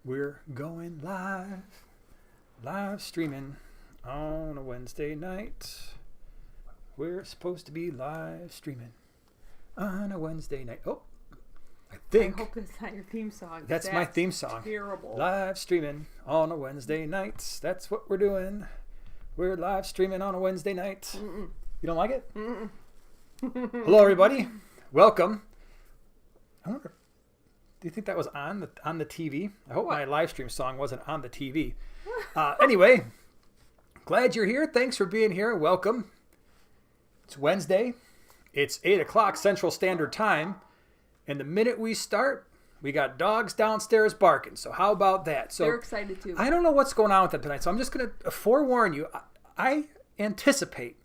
We're going live streaming on a Wednesday night. We're supposed to be live streaming on a Wednesday night. Oh, I hope that's not your theme song. That's my theme song. Terrible. Live streaming on a Wednesday night. That's what we're doing. We're live streaming on a Wednesday night. Mm-mm. You don't like it? Mm-mm. Hello, everybody. Welcome. I wonder, do you think that was on the TV? I hope my live stream song wasn't on the TV. Anyway, glad you're here. Thanks for being here. Welcome. It's Wednesday. It's 8 o'clock Central Standard Time. And the minute we start, we got dogs downstairs barking. So how about that? So they're excited too. I don't know what's going on with them tonight. So I'm just going to forewarn you. I anticipate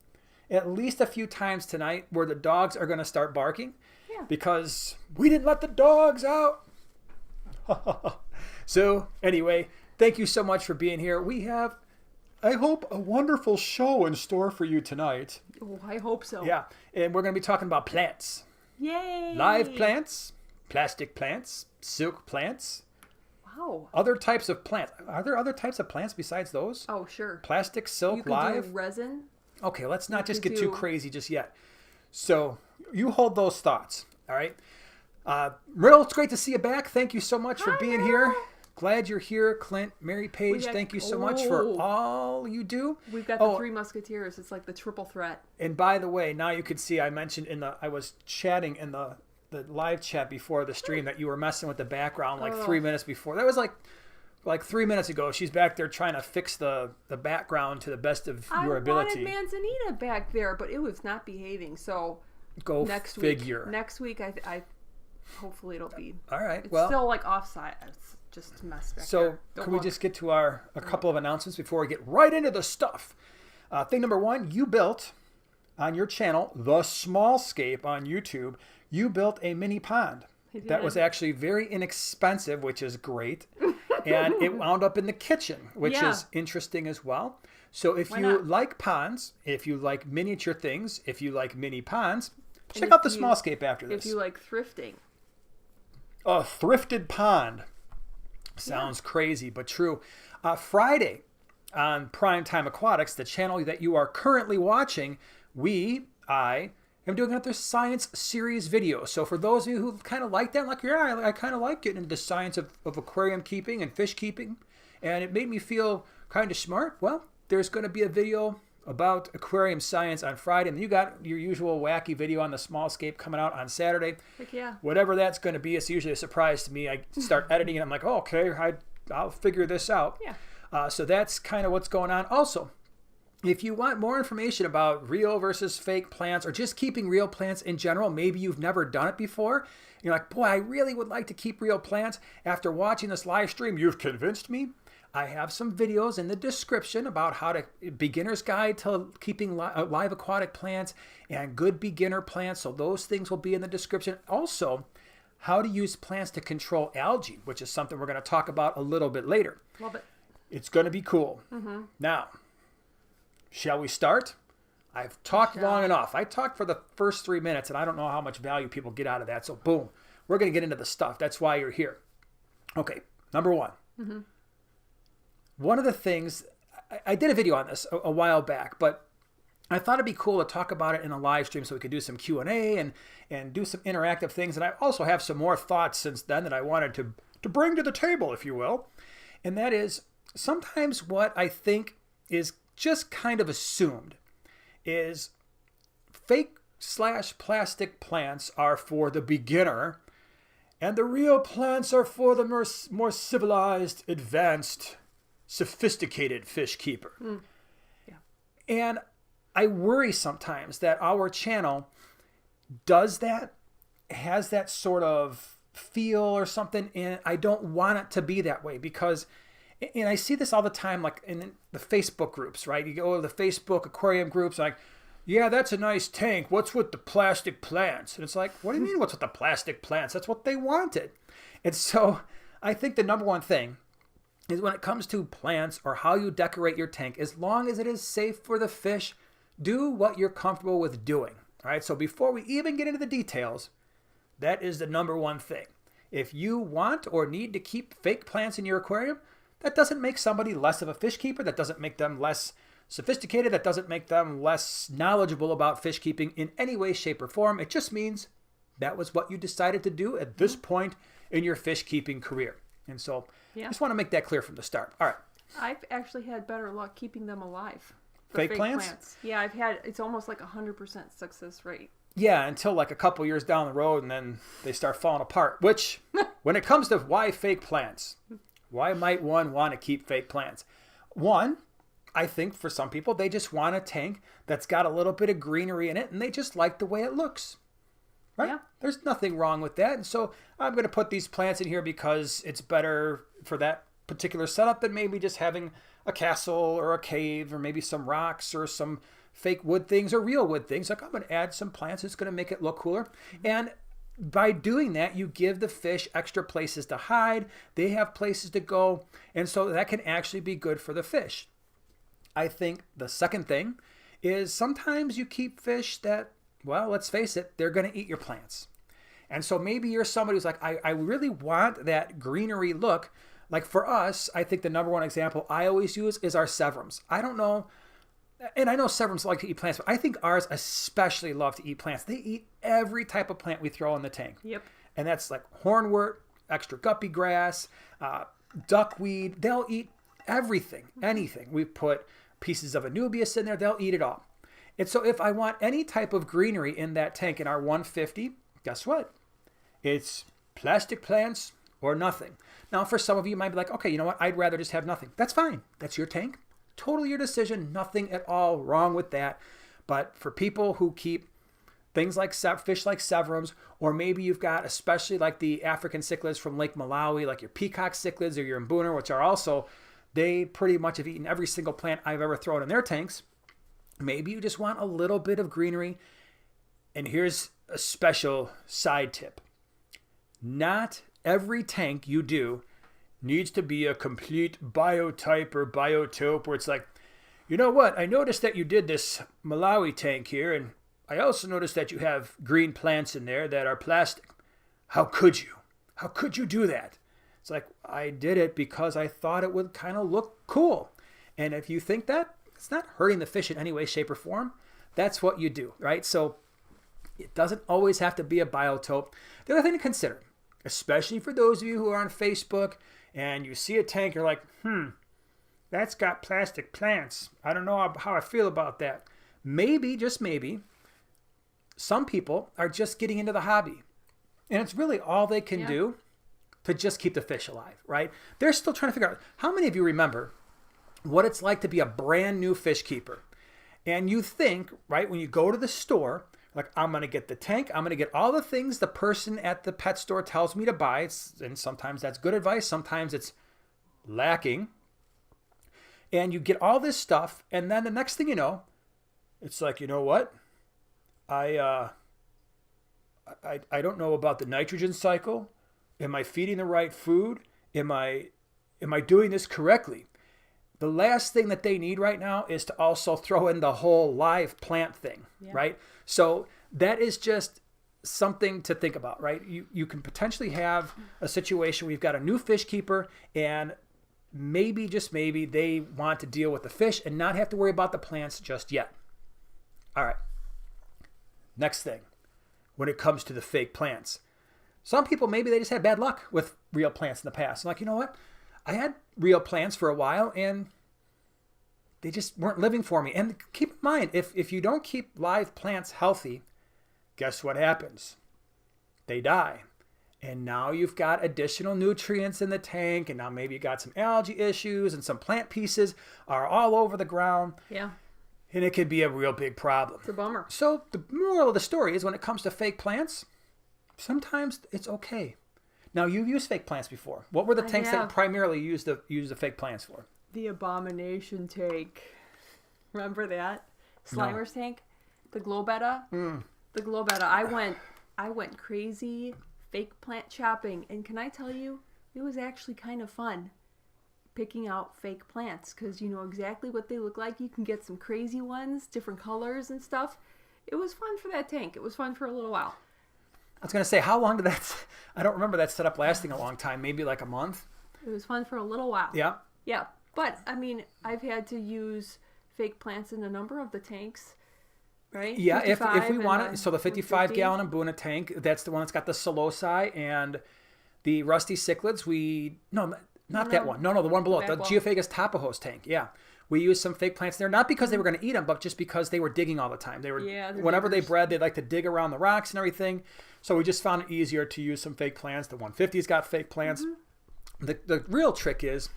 at least a few times tonight where the dogs are going to start barking. Yeah. Because we didn't let the dogs out. So anyway, thank you so much for being here. We have, I hope, a wonderful show in store for you tonight. Oh, I hope so. Yeah, and we're going to be talking about plants. Yay! Live plants, plastic plants, silk plants. Wow. Other types of plants. Are there other types of plants besides those? Oh, sure. Plastic, silk, you can live? do resin. Okay, let's not just get too crazy just yet. So you hold those thoughts, all right? Myrtle, it's great to see you back. Thank you so much for being here. Glad you're here. Clint, Mary Page, thank you so much for all you do. We've got the Three Musketeers. It's like the triple threat. And by the way, now you can see I mentioned I was chatting in the live chat before the stream that you were messing with the background like 3 minutes before. That was like 3 minutes ago. She's back there trying to fix the background to the best of your ability. I wanted Manzanita back there, but it was not behaving. So go next figure. Week, next week, I hopefully it'll be. All right. It's still like offside. It's just a mess back there. So can we just get to a couple of announcements before we get right into the stuff? Thing number one, you built on your channel, The Smallscape on YouTube, you built a mini pond. That was actually very inexpensive, which is great. And it wound up in the kitchen, which is interesting as well. So if you like ponds, if you like miniature things, if you like mini ponds, check out The Smallscape after this. If you like thrifting. A thrifted pond. Sounds crazy, but true. Friday on Primetime Aquatics, the channel that you are currently watching, I am doing another science series video. So for those of you who kind of like that, like, yeah, I kind of like getting into the science of aquarium keeping and fish keeping, and it made me feel kind of smart, well, there's going to be a video about aquarium science on Friday, and you got your usual wacky video on the Smallscape coming out on Saturday. Heck yeah. Whatever that's going to be, it's usually a surprise to me. I start editing and I'm like, oh, okay, I'll figure this out. Yeah. So that's kind of what's going on. Also, if you want more information about real versus fake plants or just keeping real plants in general, maybe you've never done it before. You're like, boy, I really would like to keep real plants. After watching this live stream, you've convinced me. I have some videos in the description about how to beginner's guide to keeping live aquatic plants and good beginner plants. So those things will be in the description. Also, how to use plants to control algae, which is something we're going to talk about a little bit later. Love it. It's going to be cool. Mm-hmm. Now, shall we start? I've talked long enough. I talked for the first 3 minutes, and I don't know how much value people get out of that. So boom, we're going to get into the stuff. That's why you're here. Okay, number one. Mm-hmm. One of the things, I did a video on this a while back, but I thought it'd be cool to talk about it in a live stream so we could do some Q&A and do some interactive things. And I also have some more thoughts since then that I wanted to bring to the table, if you will. And that is sometimes what I think is just kind of assumed is fake/plastic plants are for the beginner and the real plants are for the more civilized, advanced, sophisticated fish keeper. Yeah. And I worry sometimes that our channel does that, has that sort of feel or something, and I don't want it to be that way because, and I see this all the time, like in the Facebook groups, right? You go to the Facebook aquarium groups, like, yeah, that's a nice tank. What's with the plastic plants? And it's like, what do you mean what's with the plastic plants? That's what they wanted. And so I think the number one thing is when it comes to plants or how you decorate your tank, as long as it is safe for the fish, do what you're comfortable with doing. All right. So before we even get into the details, that is the number one thing. If you want or need to keep fake plants in your aquarium, that doesn't make somebody less of a fish keeper. That doesn't make them less sophisticated. That doesn't make them less knowledgeable about fish keeping in any way, shape, or form. It just means that was what you decided to do at this point in your fish keeping career. And so I just want to make that clear from the start. All right. I've actually had better luck keeping them alive. Fake plants? Yeah, it's almost like 100% success rate. Yeah, until like a couple years down the road, and then they start falling apart. Which, when it comes to why fake plants, why might one want to keep fake plants? One, I think for some people, they just want a tank that's got a little bit of greenery in it, and they just like the way it looks. Right? Yeah. There's nothing wrong with that. And so I'm going to put these plants in here because it's better for that particular setup than maybe just having a castle or a cave or maybe some rocks or some fake wood things or real wood things. Like, I'm going to add some plants. It's going to make it look cooler. And by doing that, you give the fish extra places to hide. They have places to go. And so that can actually be good for the fish. I think the second thing is sometimes you keep fish that, well, let's face it, they're going to eat your plants. And so maybe you're somebody who's like, I really want that greenery look. Like for us, I think the number one example I always use is our severums. I don't know, and I know severums like to eat plants, but I think ours especially love to eat plants. They eat every type of plant we throw in the tank. Yep. And that's like hornwort, extra guppy grass, duckweed. They'll eat everything, anything. We put pieces of anubias in there. They'll eat it all. And so if I want any type of greenery in that tank in our 150, guess what? It's plastic plants or nothing. Now, for some of you, you might be like, okay, you know what? I'd rather just have nothing. That's fine. That's your tank. Totally your decision. Nothing at all wrong with that. But for people who keep things like fish like severums, or maybe you've got, especially like the African cichlids from Lake Malawi, like your peacock cichlids or your mbuna, which are also, they pretty much have eaten every single plant I've ever thrown in their tanks. Maybe you just want a little bit of greenery. And here's a special side tip. Not every tank you do needs to be a complete biotype or biotope where it's like, you know what? I noticed that you did this Malawi tank here, and I also noticed that you have green plants in there that are plastic. How could you? How could you do that? It's like, I did it because I thought it would kind of look cool. And if you think that, it's not hurting the fish in any way, shape, or form. That's what you do, right? So it doesn't always have to be a biotope. The other thing to consider, especially for those of you who are on Facebook and you see a tank, you're like, that's got plastic plants. I don't know how I feel about that. Maybe, just maybe, some people are just getting into the hobby. And it's really all they can do to just keep the fish alive, right? They're still trying to figure out, how many of you remember what it's like to be a brand new fish keeper? And you think, right, when you go to the store, like, I'm going to get the tank. I'm going to get all the things the person at the pet store tells me to buy. And sometimes that's good advice. Sometimes it's lacking. And you get all this stuff. And then the next thing you know, it's like, you know what? I don't know about the nitrogen cycle. Am I feeding the right food? Am I doing this correctly? The last thing that they need right now is to also throw in the whole live plant thing, right? So that is just something to think about, right? You can potentially have a situation where you've got a new fish keeper and maybe, just maybe, they want to deal with the fish and not have to worry about the plants just yet. All right. Next thing, when it comes to the fake plants. Some people, maybe they just had bad luck with real plants in the past. I'm like, you know what? I had real plants for a while and they just weren't living for me. And keep in mind, if you don't keep live plants healthy, guess what happens? They die. And now you've got additional nutrients in the tank, and now maybe you got some algae issues and some plant pieces are all over the ground. Yeah. And it could be a real big problem. It's a bummer. So the moral of the story is when it comes to fake plants, sometimes it's okay. Now, you've used fake plants before. What were the tanks that primarily used the fake plants for? The abomination tank. Remember that? Slimer's tank? The Globetta? The Globetta. I went crazy fake plant shopping. And can I tell you, it was actually kind of fun picking out fake plants because you know exactly what they look like. You can get some crazy ones, different colors and stuff. It was fun for that tank. It was fun for a little while. I was going to say, how long did that, I don't remember that setup lasting a long time, maybe like a month. It was fun for a little while. Yeah. Yeah. But, I mean, I've had to use fake plants in a number of the tanks, right? Yeah, if we want and it. So the 55 gallon Abuna tank, that's the one that's got the Psiloci and the rusty cichlids. Not that one. No, the one below it, the Geophagus tapajos tank. Yeah. We used some fake plants there, not because they were going to eat them, but just because they were digging all the time. They were, whenever they bred, they'd like to dig around the rocks and everything. So we just found it easier to use some fake plants. The 150's got fake plants. The real trick is,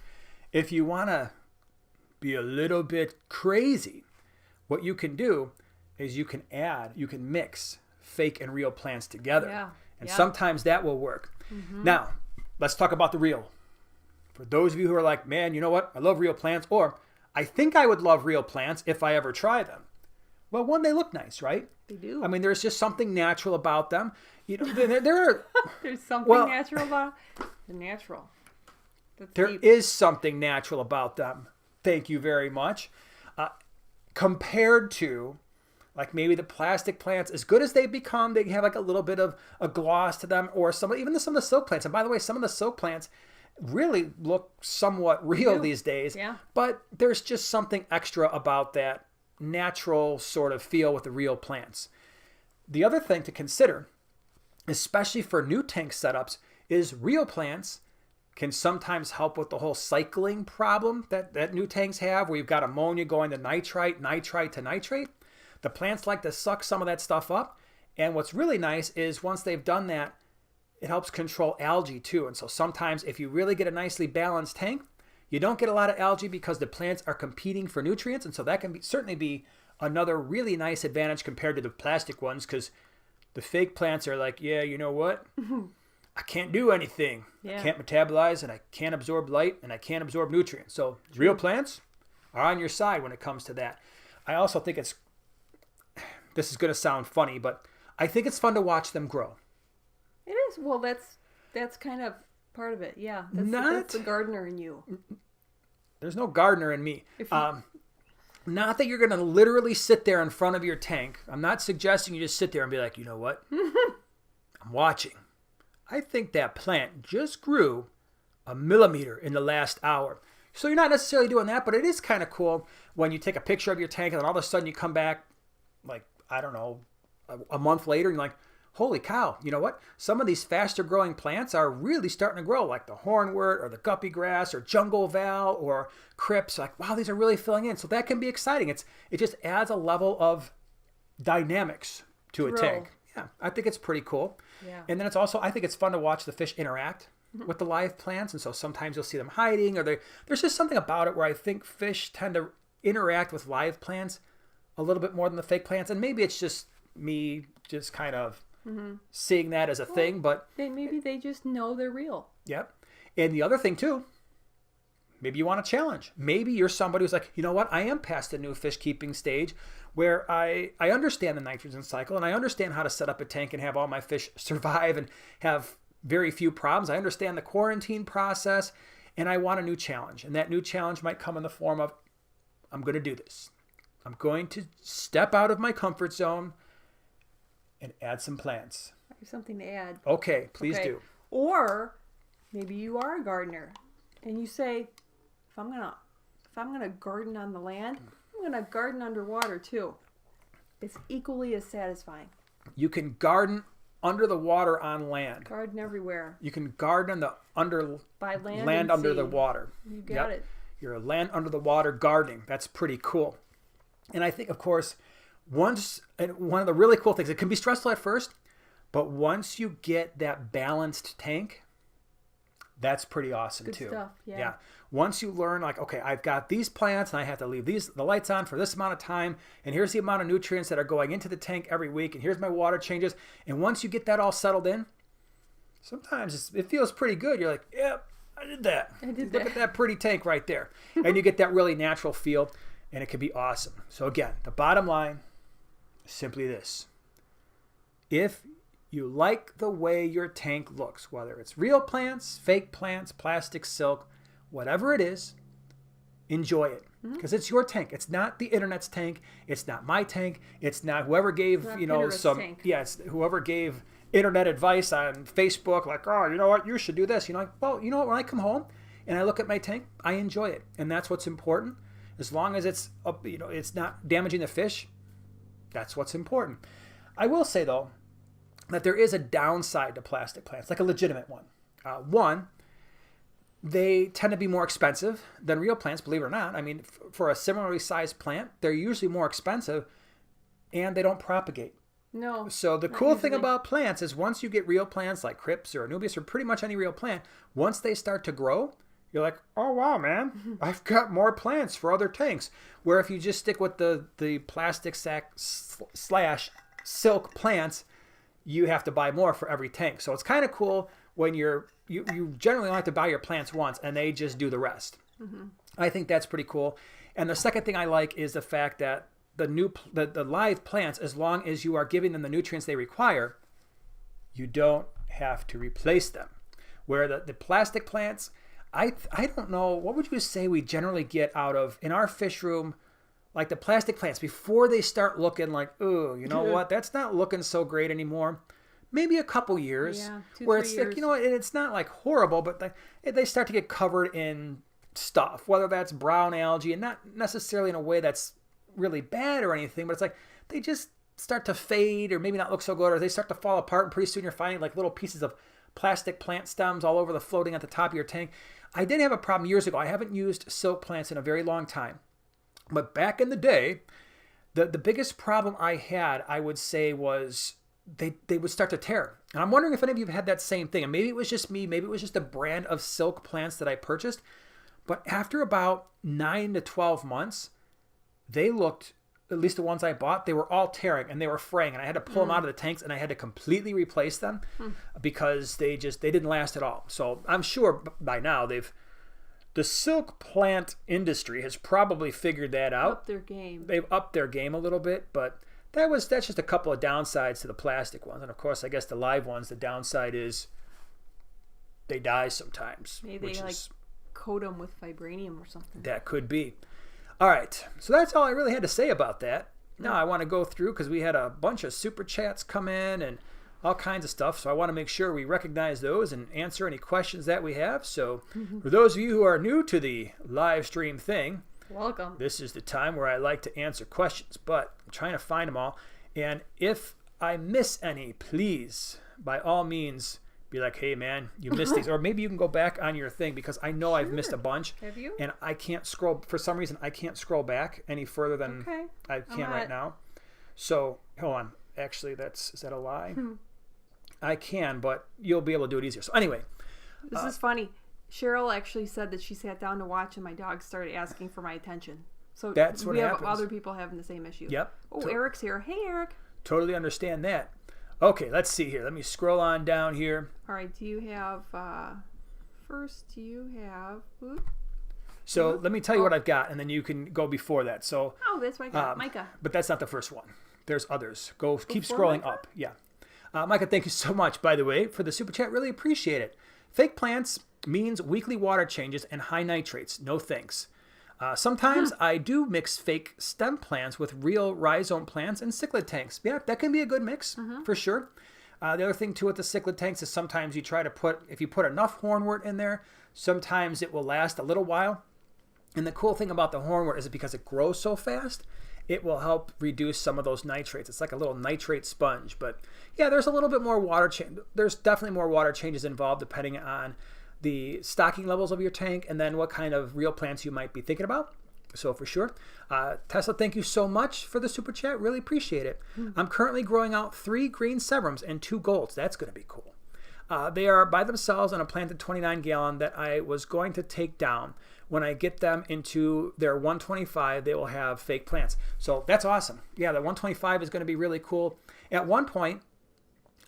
if you want to be a little bit crazy, what you can do is you can mix fake and real plants together. Yeah. And sometimes that will work. Now, let's talk about the real. For those of you who are like, man, you know what? I love real plants, or I think I would love real plants if I ever try them. Well, one, they look nice, right? They do. I mean, there's just something natural about them. You know, there are. There's something natural about the natural. There is something natural about them. Thank you very much. Compared to, like, maybe the plastic plants, as good as they become, they have like a little bit of a gloss to them, or some of the silk plants. And by the way, some of the silk plants really look somewhat real these days. Yeah. But there's just something extra about that natural sort of feel with the real plants. The other thing to consider, especially for new tank setups, is real plants can sometimes help with the whole cycling problem that new tanks have, where you've got ammonia going to nitrite, nitrite to nitrate. The plants like to suck some of that stuff up. And what's really nice is once they've done that, it helps control algae too. And so sometimes if you really get a nicely balanced tank, you don't get a lot of algae because the plants are competing for nutrients. And so that can certainly be another really nice advantage compared to the plastic ones, because the fake plants are like, yeah, you know what? I can't do anything. I can't metabolize, and I can't absorb light, and I can't absorb nutrients. So real plants are on your side when it comes to that. I also think this is going to sound funny, but I think it's fun to watch them grow. It is. Well, that's kind of part of it. Yeah. That's the gardener in you. There's no gardener in me. Not that you're going to literally sit there in front of your tank. I'm not suggesting you just sit there and be like, you know what? I'm watching. I think that plant just grew a millimeter in the last hour. So you're not necessarily doing that, but it is kind of cool when you take a picture of your tank and then all of a sudden you come back, like, I don't know, a month later, and you're like, holy cow, you know what? Some of these faster growing plants are really starting to grow, like the hornwort or the guppy grass or jungle val or crypts. Like, wow, these are really filling in. So that can be exciting. It just adds a level of dynamics to a tank. Yeah, I think it's pretty cool. Yeah. And then I think it's fun to watch the fish interact with the live plants. And so sometimes you'll see them hiding, or there's just something about it where I think fish tend to interact with live plants a little bit more than the fake plants. And maybe it's just me just kind of seeing that as a thing, but maybe they just know they're real. Yep. And the other thing too, maybe you want a challenge. Maybe you're somebody who's like, you know what? I am past the new fish keeping stage where I understand the nitrogen cycle and I understand how to set up a tank and have all my fish survive and have very few problems. I understand the quarantine process and I want a new challenge. And that new challenge might come in the form of, I'm going to do this. I'm going to step out of my comfort zone and add some plants. I have something to add. Okay, please do. Or maybe you are a gardener and you say, if I'm gonna garden on the land, I'm gonna garden underwater too. It's equally as satisfying. You can garden under the water on land. Garden everywhere. You can garden by land under the water. You got it. You're a land under the water gardening. That's pretty cool. And I think, of course, one of the really cool things, it can be stressful at first, but once you get that balanced tank, that's pretty awesome too. Good stuff, yeah. Once you learn, like, okay, I've got these plants and I have to leave the lights on for this amount of time, and here's the amount of nutrients that are going into the tank every week, and here's my water changes. And once you get that all settled in, sometimes it feels pretty good. You're like, yep, I did that. Look at that pretty tank right there. And you get that really natural feel, and it can be awesome. So again, the bottom line is simply this. If you like the way your tank looks, whether it's real plants, fake plants, plastic, silk, whatever it is, enjoy it. Because it's your tank. It's not the internet's tank. It's not my tank. It's not whoever gave, it's not some, tank. yes, whoever gave internet advice on Facebook, like, oh, you know what, you should do this. Like, well, you know what, when I come home and I look at my tank, I enjoy it. And that's what's important. As long as it's up, it's not damaging the fish, that's what's important. I will say, though, that there is a downside to plastic plants, like a legitimate one. One, they tend to be more expensive than real plants, believe it or not. I mean, for a similarly sized plant, they're usually more expensive and they don't propagate. No. So the cool thing about plants is once you get real plants like Crips or Anubias or pretty much any real plant, once they start to grow, you're like, oh, wow, man, I've got more plants for other tanks. Where if you just stick with the plastic sack / silk plants, you have to buy more for every tank. So it's kind of cool when you generally only have to buy your plants once and they just do the rest. I think that's pretty cool. And the second thing I like is the fact that the live plants, as long as you are giving them the nutrients they require, you don't have to replace them. Where the plastic plants, I don't know, what would you say we generally get out of, in our fish room, like the plastic plants, before they start looking like, oh, you know what, that's not looking so great anymore. Maybe a couple years, yeah, 2, where 3 it's years. like, and it's not like horrible, but they start to get covered in stuff, whether that's brown algae, and not necessarily in a way that's really bad or anything, but it's like they just start to fade or maybe not look so good, or they start to fall apart, and pretty soon you're finding like little pieces of plastic plant stems all over floating at the top of your tank. I did have a problem years ago. I haven't used silk plants in a very long time. But back in the day, the biggest problem I had, I would say, was they would start to tear. And I'm wondering if any of you have had that same thing. And maybe it was just me. Maybe it was just a brand of silk plants that I purchased. But after about 9 to 12 months, they looked, at least the ones I bought, they were all tearing and they were fraying. And I had to pull them out of the tanks and I had to completely replace them because they didn't last at all. So I'm sure by now the silk plant industry has probably figured that out. Up their game. They've upped their game a little bit, but that's just a couple of downsides to the plastic ones. And of course, I guess the live ones, the downside is they die sometimes. Maybe they coat them with vibranium or something. That could be. All right, so that's all I really had to say about that. Now I want to go through, because we had a bunch of super chats come in and all kinds of stuff, so I want to make sure we recognize those and answer any questions that we have. So for those of you who are new to the live stream thing, welcome. This is the time where I like to answer questions, but I'm trying to find them all. And if I miss any, please, by all means, be like, hey, man, you missed these. Or maybe you can go back on your thing, because I know I've missed a bunch. Have you? And I can't scroll. For some reason, I can't scroll back any further than I can right now. So, hold on. Actually, is that a lie? I can, but you'll be able to do it easier. So anyway. This is funny. Cheryl actually said that she sat down to watch and my dog started asking for my attention. So that's what we happens. have other people having the same issue. Yep. Oh, Eric's here. Hey, Eric. Totally understand that. Okay, let's see here. Let me scroll on down here. All right. Do you have, So let me tell you what I've got, and then you can go before that. So. Oh, that's what I got. Micah. But that's not the first one. There's others. Keep Before scrolling Micah? up. Yeah. Micah, thank you so much, by the way, for the super chat. Really appreciate it. Fake plants means weekly water changes and high nitrates. No thanks. Sometimes I do mix fake stem plants with real rhizome plants and cichlid tanks. Yeah, that can be a good mix for sure. The other thing too with the cichlid tanks is sometimes you try to if you put enough hornwort in there, sometimes it will last a little while. And the cool thing about the hornwort is because it grows so fast, it will help reduce some of those nitrates. It's like a little nitrate sponge. But yeah, there's a little bit more water change. There's definitely more water changes involved depending on the stocking levels of your tank and then what kind of real plants you might be thinking about. So for sure. Tesla, thank you so much for the super chat. Really appreciate it. I'm currently growing out 3 green severums and 2 golds. That's going to be cool. They are by themselves on a planted 29 gallon that I was going to take down. When I get them into their 125, they will have fake plants. So that's awesome. Yeah, the 125 is going to be really cool. At one point,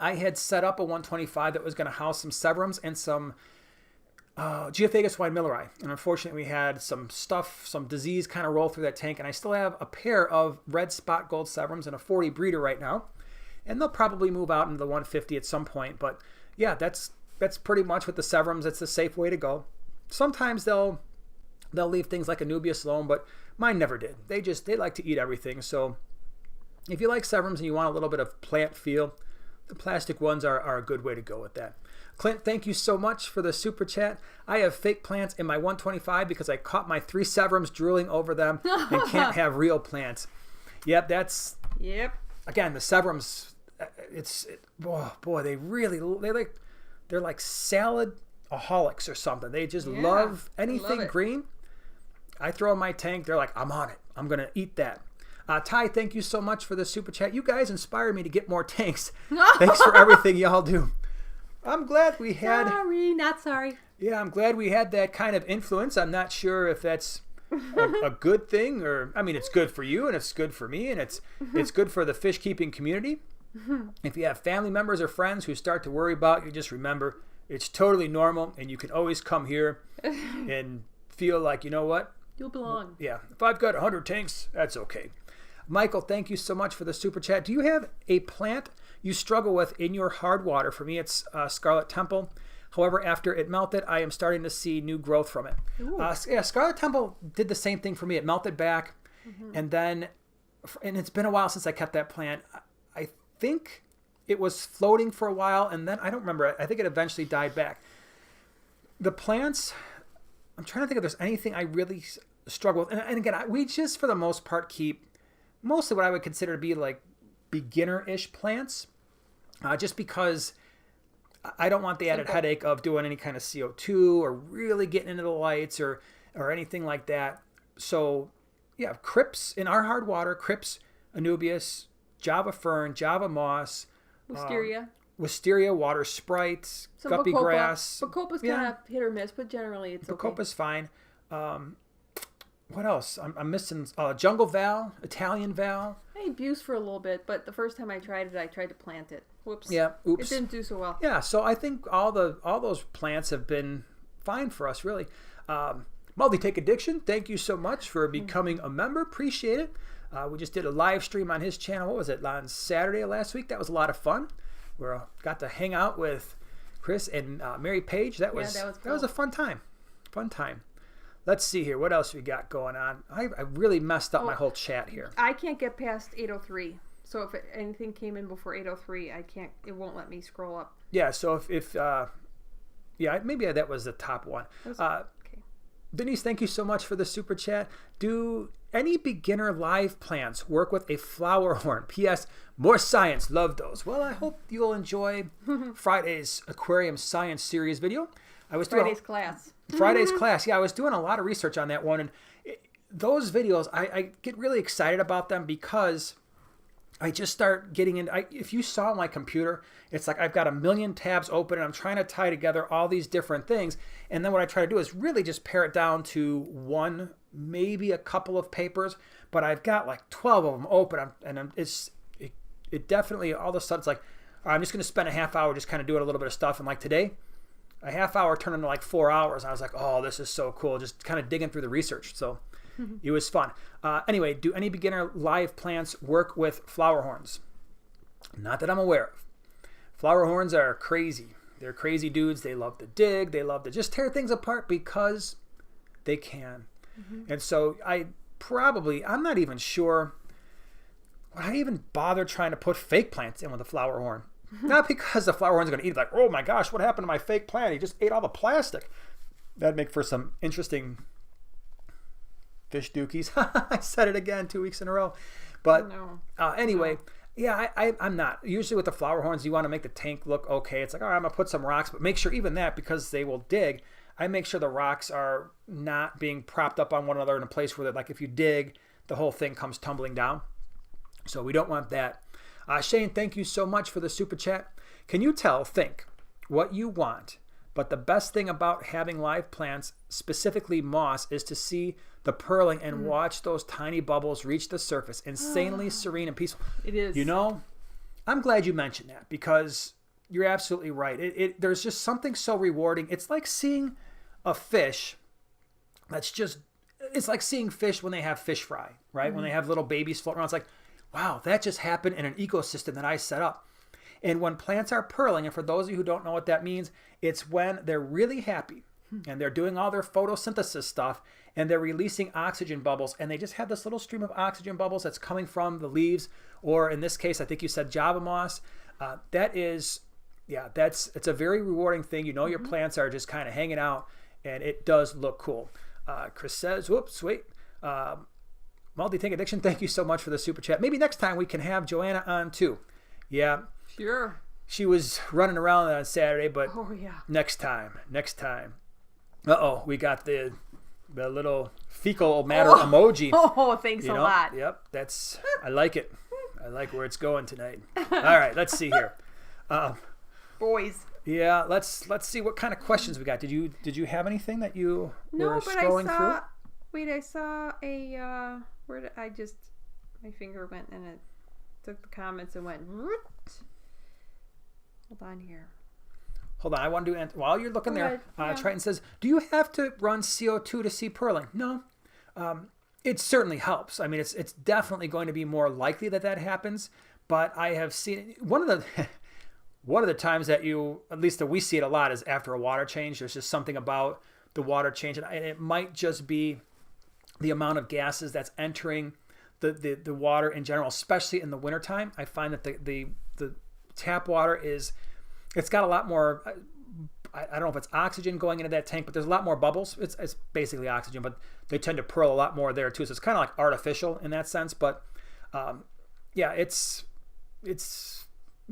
I had set up a 125 that was going to house some severums and some Geophagus weinmilleri. And unfortunately, we had some disease kind of roll through that tank. And I still have a pair of red spot gold severums and a 40 breeder right now. And they'll probably move out into the 150 at some point. But yeah, that's pretty much with the severums. It's the safe way to go. Sometimes they'll leave things like Anubias alone, but mine never did. They like to eat everything. So if you like severums and you want a little bit of plant feel, the plastic ones are a good way to go with that. Clint, thank you so much for the super chat. I have fake plants in my 125 because I caught my 3 severums drooling over them and can't have real plants. Yep, that's... Yep. Again, the severums, oh boy, they're like salad-aholics or something. They just love anything green. I throw in my tank. They're like, I'm on it. I'm going to eat that. Ty, thank you so much for the super chat. You guys inspire me to get more tanks. Thanks for everything y'all do. I'm glad we had... Sorry, not sorry. Yeah, I'm glad we had that kind of influence. I'm not sure if that's a good thing or... I mean, it's good for you and it's good for me and it's good for the fish keeping community. If you have family members or friends who start to worry about you, just remember it's totally normal and you can always come here and feel like, you know what? You'll belong. Yeah. If I've got 100 tanks, that's okay. Michael, thank you so much for the super chat. Do you have a plant you struggle with in your hard water? For me, it's Scarlet Temple. However, after it melted, I am starting to see new growth from it. Yeah, Scarlet Temple did the same thing for me. It melted back, and it's been a while since I kept that plant. I think it was floating for a while, and then I don't remember. I think it eventually died back. The plants, I'm trying to think if there's anything I really struggle with. And again, we just, for the most part, keep mostly what I would consider to be like beginner-ish plants, just because I don't want the added headache of doing any kind of CO2 or really getting into the lights or anything like that. So yeah, crypts in our hard water, crypts, anubias, Java fern, Java moss, wisteria, water sprite, guppy grass. Bacopa's kind of hit or miss, but generally it's okay. Bacopa's fine. What else? I'm missing jungle val, Italian val. I abused for a little bit, but the first time I tried it, I tried to plant it. Whoops. Yeah, oops. It didn't do so well. Yeah, so I think all those plants have been fine for us, really. Multi-Take Addiction, thank you so much for becoming a member. Appreciate it. We just did a live stream on his channel. What was it? On Saturday of last week. That was a lot of fun. We got to hang out with Chris and Mary Page. That was cool. That was a fun time. Fun time. Let's see here. What else we got going on? I really messed up my whole chat here. I can't get past 803. So if anything came in before 803, I can't. It won't let me scroll up. Yeah. So if maybe that was the top one. Okay. Denise, thank you so much for the super chat. Do any beginner live plants work with a flower horn? P.S. More science. Love those. Well, I hope you'll enjoy Friday's Aquarium Science Series video. Friday's class. Yeah, I was doing a lot of research on that one, and those videos, I get really excited about them because I just start getting in. If you saw my computer, it's like I've got a million tabs open, and I'm trying to tie together all these different things, and then what I try to do is really just pare it down to one, maybe a couple of papers, but I've got like 12 of them open, it definitely, all of a sudden, it's like, I'm just going to spend a half hour just kind of doing a little bit of stuff, and like today, a half hour turned into like 4 hours. I was like, oh, this is so cool. Just kind of digging through the research. So it was fun. Anyway, do any beginner live plants work with flower horns? Not that I'm aware of. Flower horns are crazy. They're crazy dudes. They love to dig. They love to just tear things apart because they can. And so I'm not even sure. Would I even bother trying to put fake plants in with a flower horn? Not because the flower horn's going to eat it, like, oh my gosh, what happened to my fake plant? He just ate all the plastic. That'd make for some interesting fish dookies. I said it again 2 weeks in a row. But anyway, yeah, I'm not. Usually with the flower horns, you want to make the tank look okay. It's like, all right, I'm going to put some rocks, but make sure even that, because they will dig, I make sure the rocks are not being propped up on one another in a place where, like, if you dig, the whole thing comes tumbling down. So we don't want that. Shane, thank you so much for the super chat. Can you think what you want, but the best thing about having live plants, specifically moss, is to see the purling and watch those tiny bubbles reach the surface. Insanely serene and peaceful. It is. You know, I'm glad you mentioned that because you're absolutely right. There's just something so rewarding. It's like seeing a fish it's like seeing fish when they have fish fry, right? When they have little babies floating around. It's like, wow, that just happened in an ecosystem that I set up. And when plants are purling, and for those of you who don't know what that means, it's when they're really happy and they're doing all their photosynthesis stuff, and they're releasing oxygen bubbles, and they just have this little stream of oxygen bubbles that's coming from the leaves, or in this case, I think you said Java moss. It's a very rewarding thing. You know, your plants are just kind of hanging out, and it does look cool. Chris says, whoops, wait. Multi-tank addiction, thank you so much for the super chat. Maybe next time we can have Joanna on too. Yeah. Sure. She was running around on Saturday, but next time. Uh-oh, we got the little fecal matter emoji. Oh, thanks a lot. Yep, I like it. I like where it's going tonight. All right, let's see here. Boys. Yeah, let's see what kind of questions we got. Did you have anything that you were scrolling through? Wait, I saw a where did I just my finger went and it took the comments and went. Hold on here. Hold on, I want to do while you're looking there. Triton says, "Do you have to run CO2 to see pearling?" No. It certainly helps. I mean, it's definitely going to be more likely that happens. But I have seen one of the times that at least that we see it a lot is after a water change. There's just something about the water change, and it might just be the amount of gases that's entering the water in general, especially in the wintertime. I find that the tap water it's got a lot more. I don't know if it's oxygen going into that tank, but there's a lot more bubbles. It's basically oxygen, but they tend to pearl a lot more there too. So it's kind of like artificial in that sense. But it's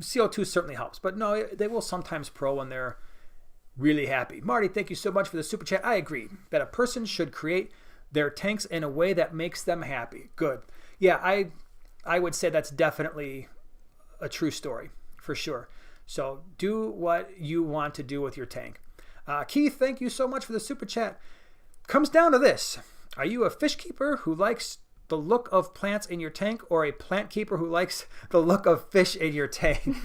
CO2 certainly helps. But no, they will sometimes pearl when they're really happy. Marty, thank you so much for the super chat. I agree that a person should create their tanks in a way that makes them happy. Good. Yeah, I would say that's definitely a true story for sure. So do what you want to do with your tank. Keith, thank you so much for the super chat. Comes down to this. Are you a fish keeper who likes the look of plants in your tank, or a plant keeper who likes the look of fish in your tank?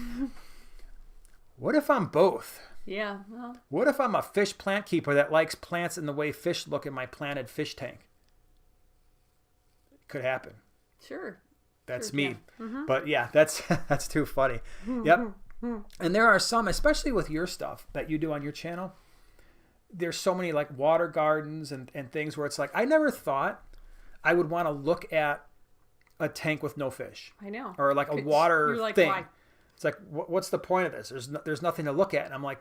What if I'm both? Yeah. Well. What if I'm a fish plant keeper that likes plants in the way fish look in my planted fish tank? It could happen. Sure. That's me. Mm-hmm. But yeah, that's too funny. Yep. And there are some, especially with your stuff that you do on your channel, there's so many like water gardens and things where it's like, I never thought I would want to look at a tank with no fish. I know. Or like a water like, thing. Why? It's like, what's the point of this? There's nothing to look at. And I'm like,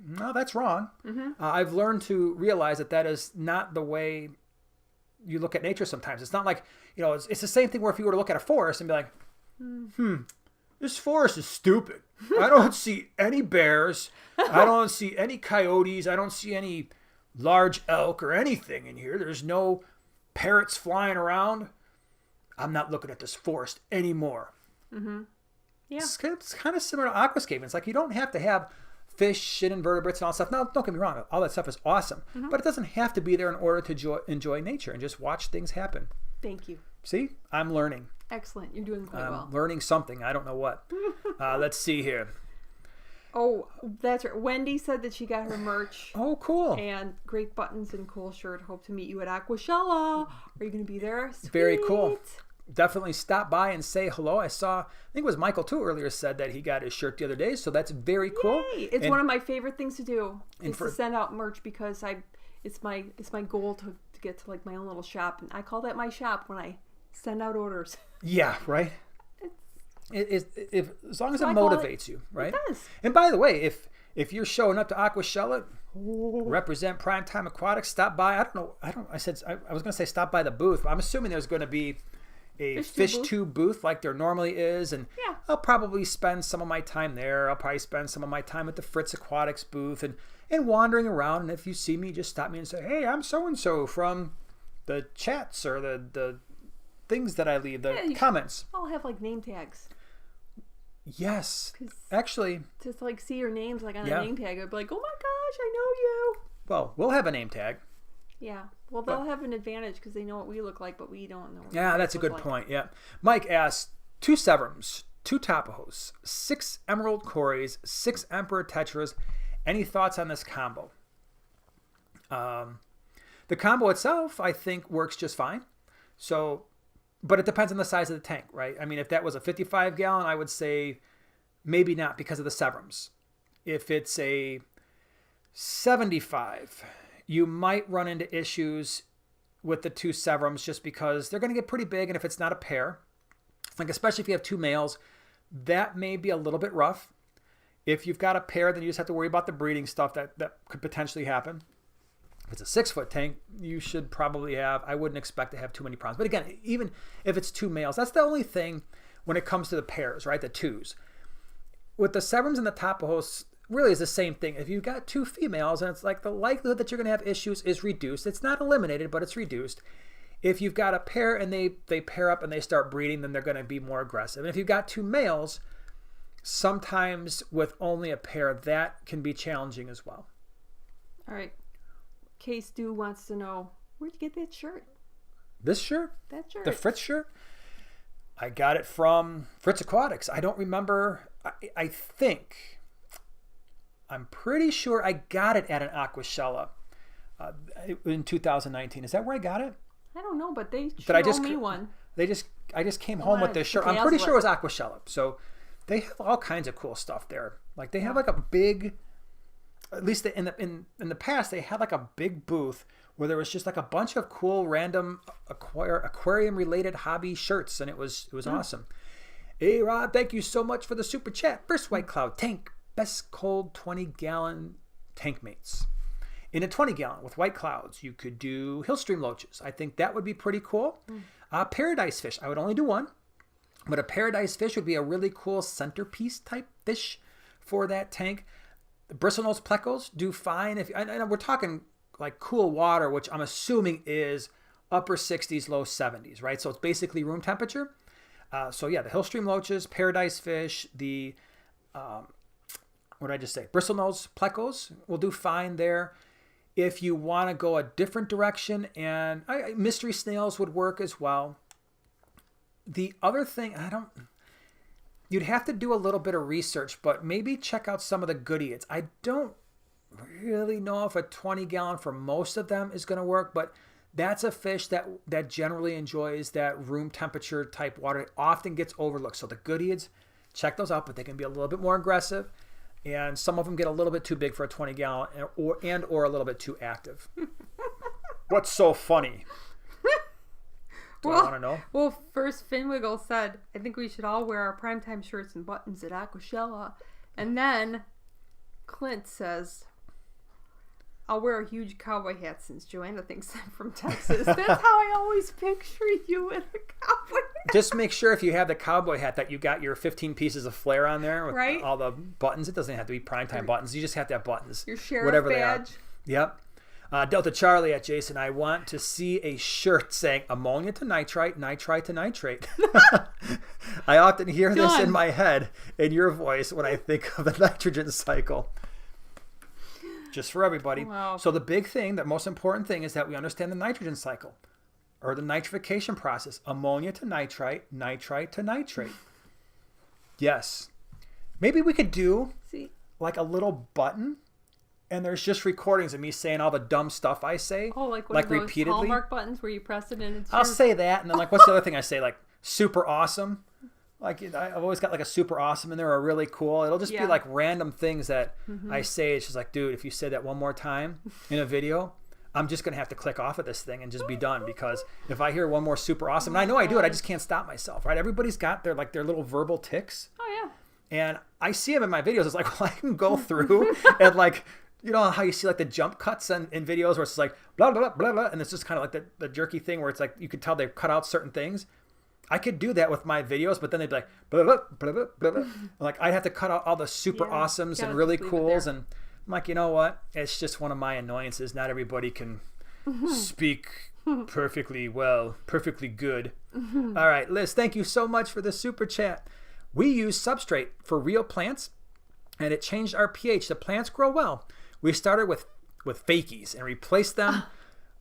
no, that's wrong. Mm-hmm. I've learned to realize that is not the way you look at nature sometimes. It's not like, it's the same thing where if you were to look at a forest and be like, this forest is stupid. I don't see any bears. I don't see any coyotes. I don't see any large elk or anything in here. There's no parrots flying around. I'm not looking at this forest anymore. Mm-hmm. Yeah. It's kind of similar to aquascaping. It's like you don't have to have fish and invertebrates and all that stuff. Now, don't get me wrong. All that stuff is awesome. Mm-hmm. But it doesn't have to be there in order to enjoy nature and just watch things happen. Thank you. See? I'm learning. Excellent. You're doing quite well. Learning something. I don't know what. Let's see here. Oh, that's right. Wendy said that she got her merch. Oh, cool. And great buttons and cool shirt. Hope to meet you at Aquashella. Are you going to be there? Sweet. Very cool. Definitely stop by and say hello. I think it was Michael too earlier said that he got his shirt the other day. So that's very cool. Yay. It's one of my favorite things to do is to send out merch because it's my goal to get to like my own little shop. And I call that my shop when I send out orders. Yeah, right. As long as it motivates you, right? It does. And by the way, if you're showing up to Aquashella, represent Primetime Aquatics, stop by. I was going to say stop by the booth, but I'm assuming there's going to be a fish tube booth like there normally is, and yeah. I'll probably spend some of my time there. I'll probably spend some of my time at the Fritz Aquatics booth and wandering around. And if you see me, just stop me and say, "Hey, I'm so and so from the chats or the things that I leave, the comments." I'll have like name tags. Yes, actually, to like see your names like on a name tag, I'd be like, "Oh my gosh, I know you." Well, we'll have a name tag. Yeah. Well, they'll have an advantage because they know what we look like, but we don't know. Yeah, that's a good point. Yeah. Mike asks, 2 Severums, 2 Tapajos, 6 Emerald Cories, 6 Emperor Tetras. Any thoughts on this combo? The combo itself, I think, works just fine. So, but it depends on the size of the tank, right? I mean, if that was a 55-gallon, I would say maybe not because of the Severums. If it's a 75, you might run into issues with the two severums just because they're going to get pretty big. And if it's not a pair, like especially if you have two males, that may be a little bit rough. If you've got a pair, then you just have to worry about the breeding stuff that could potentially happen. If it's a 6-foot tank, you should probably have, I wouldn't expect to have too many problems. But again, even if it's two males, that's the only thing when it comes to the pairs, right? The twos. With the severums and the Tapajos, really is the same thing. If you've got two females, and it's like the likelihood that you're going to have issues is reduced. It's not eliminated, but it's reduced. If you've got a pair and they pair up and they start breeding, then they're going to be more aggressive. And if you've got two males, sometimes with only a pair, that can be challenging as well. All right. Case Stu wants to know, where'd you get that shirt? This shirt? That shirt. The Fritz shirt? I got it from Fritz Aquatics. I don't remember. I'm pretty sure I got it at an Aquashella in 2019. Is that where I got it? I don't know, but they showed me one. I just came home with this shirt. I'm pretty sure it was Aquashella. So they have all kinds of cool stuff there. Like they have like a big, at least in the past, they had like a big booth where there was just like a bunch of cool random aquarium related hobby shirts, and it was awesome. Hey Rod, thank you so much for the super chat. First White Cloud tank, best cold 20-gallon tank mates. In a 20-gallon with white clouds, you could do Hillstream loaches. I think that would be pretty cool. Paradise fish, I would only do one, but a paradise fish would be a really cool centerpiece type fish for that tank. The bristlenose plecos do fine. And we're talking like cool water, which I'm assuming is upper 60s, low 70s, right? So it's basically room temperature. So yeah, the Hillstream loaches, paradise fish, the, what did I just say? Bristlenose plecos will do fine there. If you want to go a different direction, and mystery snails would work as well. The other thing, you'd have to do a little bit of research, but maybe check out some of the goodeids. I don't really know if a 20-gallon for most of them is going to work, but that's a fish that generally enjoys that room temperature type water. It often gets overlooked. So the goodeids, check those out, but they can be a little bit more aggressive. And some of them get a little bit too big for a 20-gallon or a little bit too active. What's so funny? Do I want to know? Well, first Finwiggle said, I think we should all wear our primetime shirts and buttons at Aquashella. And then Clint says, I'll wear a huge cowboy hat since Joanna thinks I'm from Texas. That's how I always picture you in a cowboy hat. Just make sure if you have the cowboy hat that you got your 15 pieces of flair on there with right? all the buttons. It doesn't have to be primetime buttons. You just have to have buttons. Your sheriff whatever badge. They are. Yep. Delta Charlie at Jason, I want to see a shirt saying ammonia to nitrite, nitrite to nitrate. I often hear this in my head in your voice when I think of the nitrogen cycle. Just for everybody. Wow. So the big thing, the most important thing is that we understand the nitrogen cycle or the nitrification process. Ammonia to nitrite, nitrite to nitrate. Yes. Maybe we could do like a little button and there's just recordings of me saying all the dumb stuff I say. Oh, like one of those repeatedly. Hallmark buttons where you press it and it's I'll say that, and then like what's the other thing I say? Like super awesome. Like I've always got like a super awesome in there or really cool. It'll just be like random things that I say. It's just like, dude, if you say that one more time in a video, I'm just going to have to click off of this thing and just be done, because if I hear one more super awesome, and I know I do it, I just can't stop myself, right? Everybody's got their little verbal tics. Oh, yeah. And I see them in my videos. It's like, well, I can go through and like, you know how you see like the jump cuts in videos where it's like blah, blah, blah, blah, and it's just kind of like the jerky thing where it's like you could tell they've cut out certain things. I could do that with my videos, but then they'd be like, blah, blah, blah, blah, blah, blah. Like I'd have to cut out all the super awesomes and really cools. And I'm like, you know what? It's just one of my annoyances. Not everybody can speak perfectly well, perfectly good. All right, Liz, thank you so much for the super chat. We use substrate for real plants, and it changed our pH. The plants grow well. We started with fakies and replaced them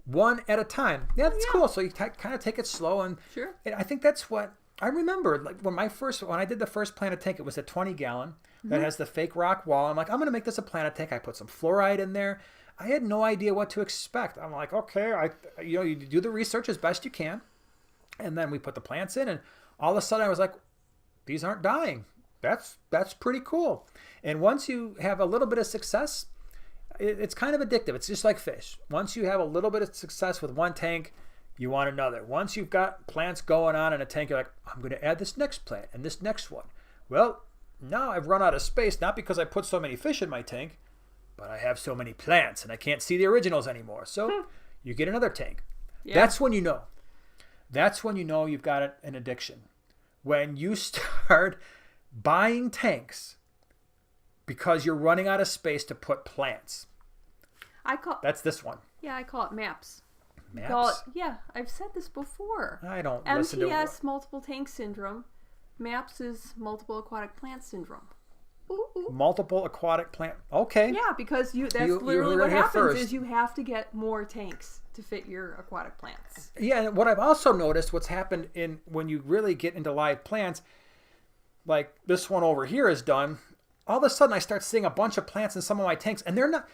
one at a time. Yeah, that's cool. So you kind of take it slow, and I think that's what I remember. Like when I did the first Planet Tank, it was a 20-gallon that has the fake rock wall. I'm like, I'm gonna make this a Planet Tank. I put some fluoride in there. I had no idea what to expect. I'm like, okay, you do the research as best you can, and then we put the plants in, and all of a sudden I was like, these aren't dying. That's pretty cool. And once you have a little bit of success, it's kind of addictive. It's just like fish. Once you have a little bit of success with one tank, you want another. Once you've got plants going on in a tank, you're like, I'm going to add this next plant and this next one. Well, now I've run out of space, not because I put so many fish in my tank, but I have so many plants and I can't see the originals anymore. So you get another tank. Yeah. That's when you know. That's when you know you've got an addiction. When you start buying tanks because you're running out of space to put plants. That's this one. Yeah, I call it MAPS. MAPS? I've said this before. I don't listen to... MTS, multiple tank syndrome. MAPS is multiple aquatic plant syndrome. Ooh. Multiple aquatic plant... Okay. Yeah, because literally what happens is you have to get more tanks to fit your aquatic plants. Yeah, and what I've also noticed, what's happened when you really get into live plants, like this one over here is done, all of a sudden I start seeing a bunch of plants in some of my tanks, and they're not...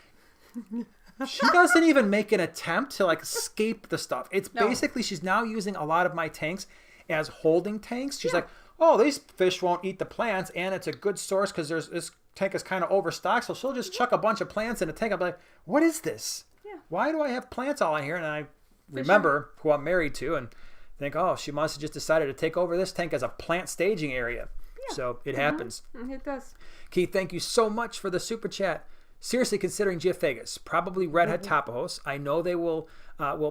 She doesn't even make an attempt to escape the stuff. It's basically, she's now using a lot of my tanks as holding tanks. She's like, oh, these fish won't eat the plants, and it's a good source because this tank is kind of overstocked, so she'll just chuck a bunch of plants in a tank. I'm like, what is this? Yeah. Why do I have plants all in here? And I remember who I'm married to and think, oh, she must have just decided to take over this tank as a plant staging area. Yeah. So it happens. It does. Keith, thank you so much for the super chat. Seriously considering Geophagus, probably redhead Tapajos. I know they will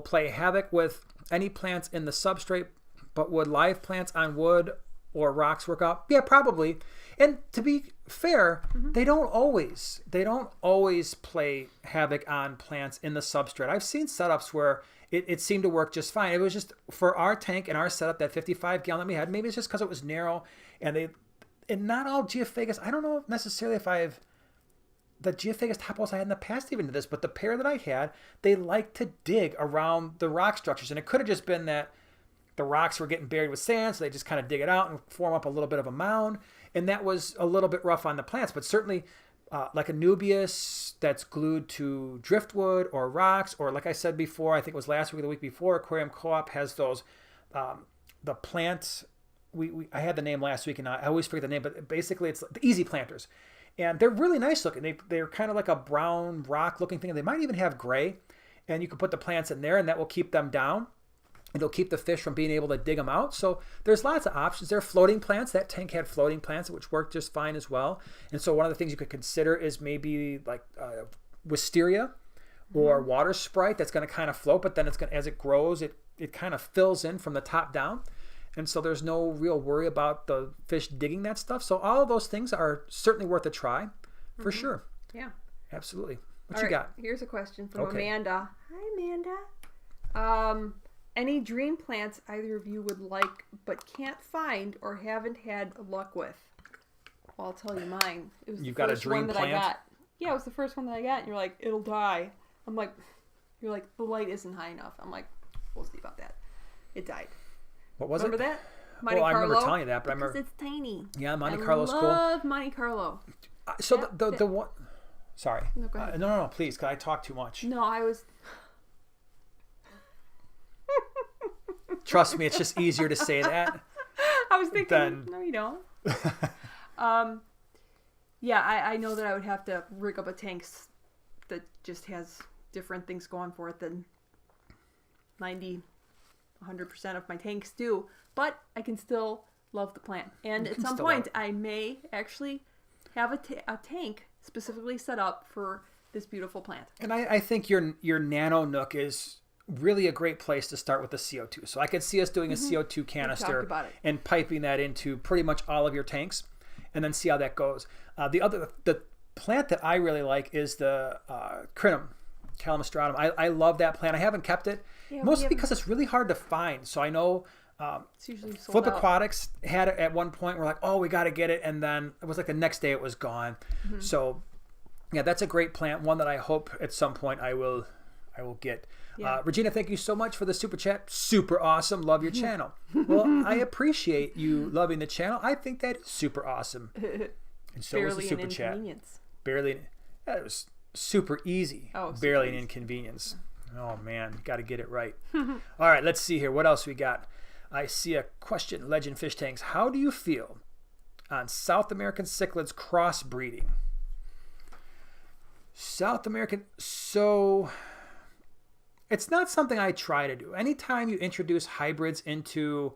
play havoc with any plants in the substrate, but would live plants on wood or rocks work out? Yeah, probably. And to be fair, they don't always play havoc on plants in the substrate. I've seen setups where it seemed to work just fine. It was just for our tank and our setup, that 55-gallon that we had. Maybe it's just because it was narrow, and not all Geophagus. I don't know necessarily if the Geophagus Tapajos I had in the past even to this, but the pair that I had, they like to dig around the rock structures, and it could have just been that the rocks were getting buried with sand, so they just kind of dig it out and form up a little bit of a mound, and that was a little bit rough on the plants. But certainly, like a Nubius that's glued to driftwood or rocks, or like I said before, I think it was last week or the week before, Aquarium Co-op has those, the plants. I had the name last week, and I always forget the name, but basically it's the Easy Planters. And they're really nice looking. They're kind of like a brown rock looking thing. They might even have gray. And you can put the plants in there, and that will keep them down. It'll keep the fish from being able to dig them out. So there's lots of options. There are floating plants. That tank had floating plants, which worked just fine as well. And so one of the things you could consider is maybe like wisteria or water sprite that's going to kind of float, but then as it grows, it kind of fills in from the top down. And so there's no real worry about the fish digging that stuff. So all of those things are certainly worth a try, for sure. Yeah. Absolutely. What you got? Here's a question from Amanda. Hi, Amanda. Any dream plants either of you would like but can't find or haven't had luck with? Well, I'll tell you mine. It was You've the got first a dream one that plant? I got. Yeah, it was the first one that I got. And you're like, it'll die. I'm like, you're like, the light isn't high enough. I'm like, we'll see about that. It died. What was Remember it? that? Monte Carlo? I remember telling you that, but because it's tiny. Yeah, Monte Carlo's cool. I love Monte Carlo. So the one... Sorry. No, go ahead. No, please, because I talk too much. No, I was... Trust me, it's just easier to say that. I was thinking, no, you don't. Yeah, I know that I would have to rig up a tank that just has different things going for it than 100% of my tanks do. But I can still love the plant. And at some point, I may actually have a tank specifically set up for this beautiful plant. And I think your nano nook is really a great place to start with the CO2. So I could see us doing a CO2 canister and piping that into pretty much all of your tanks and then see how that goes. The plant that I really like is the Crinum, Calamastratum. I love that plant. I haven't kept it, mostly because it's really hard to find. So I know it's usually sold Flip out. Aquatics had it at one point. We're like, oh, we got to get it. And then it was like the next day it was gone. So yeah, that's a great plant. One that I hope at some point I will get. Yeah. Regina, thank you so much for the super chat. Super awesome. Love your channel. Well, I appreciate you loving the channel. I think that is super awesome. And so was the super chat. Barely. That was super easy. Oh, barely an inconvenience. Oh man, got to get it right. All right, let's see here. What else we got? I see a question. Legend Fish Tanks. How do you feel on South American cichlids crossbreeding? South American. So it's not something I try to do. Anytime you introduce hybrids into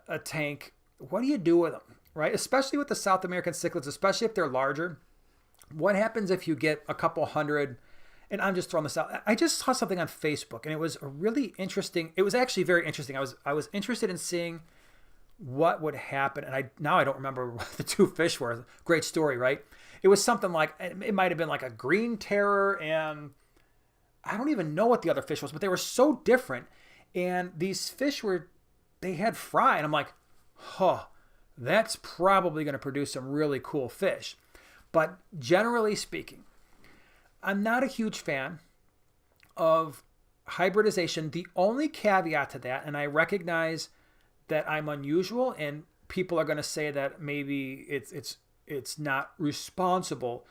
a tank, what do you do with them, right? Especially with the South American cichlids, especially if they're larger. What happens if you get a couple hundred? And I'm just throwing this out. I just saw something on Facebook, and it was a really interesting. It was actually very interesting. I was interested in seeing what would happen, and I don't remember what the two fish were. Great story, right? It was something like, it might have been like a green terror, and I don't even know what the other fish was, but they were so different. And these fish they had fry, and I'm like, that's probably going to produce some really cool fish. But generally speaking, I'm not a huge fan of hybridization. The only caveat to that, and I recognize that I'm unusual, and people are going to say that maybe it's not responsible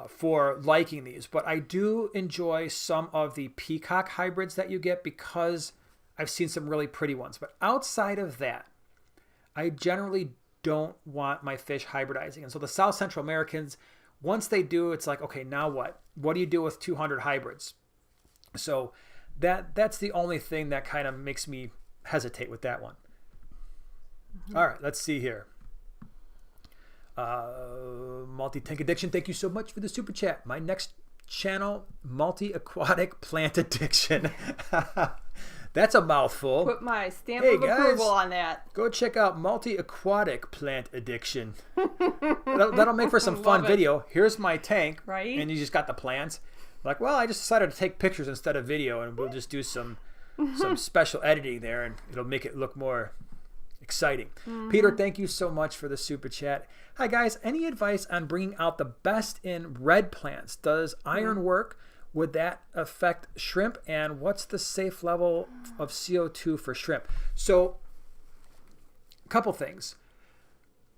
for liking these, but I do enjoy some of the peacock hybrids that you get because I've seen some really pretty ones. But outside of that, I generally don't want my fish hybridizing. And so the South Central Americans, once they do, it's like, okay, now what? What do you do with 200 hybrids? So that's the only thing that kind of makes me hesitate with that one. Mm-hmm. All right, let's see here. Multi-tank addiction, thank you so much for the super chat. My next channel, multi-aquatic plant addiction. That's a mouthful. Put my stamp of approval on that. Go check out multi-aquatic plant addiction. That'll make for some fun video. Here's my tank, right? And you just got the plants. Like, well, I just decided to take pictures instead of video, and we'll just do some special editing there, and it'll make it look more exciting. Mm-hmm. Peter, thank you so much for the super chat. Hi guys, any advice on bringing out the best in red plants? Does iron work? Would that affect shrimp? And what's the safe level of CO2 for shrimp? So, a couple things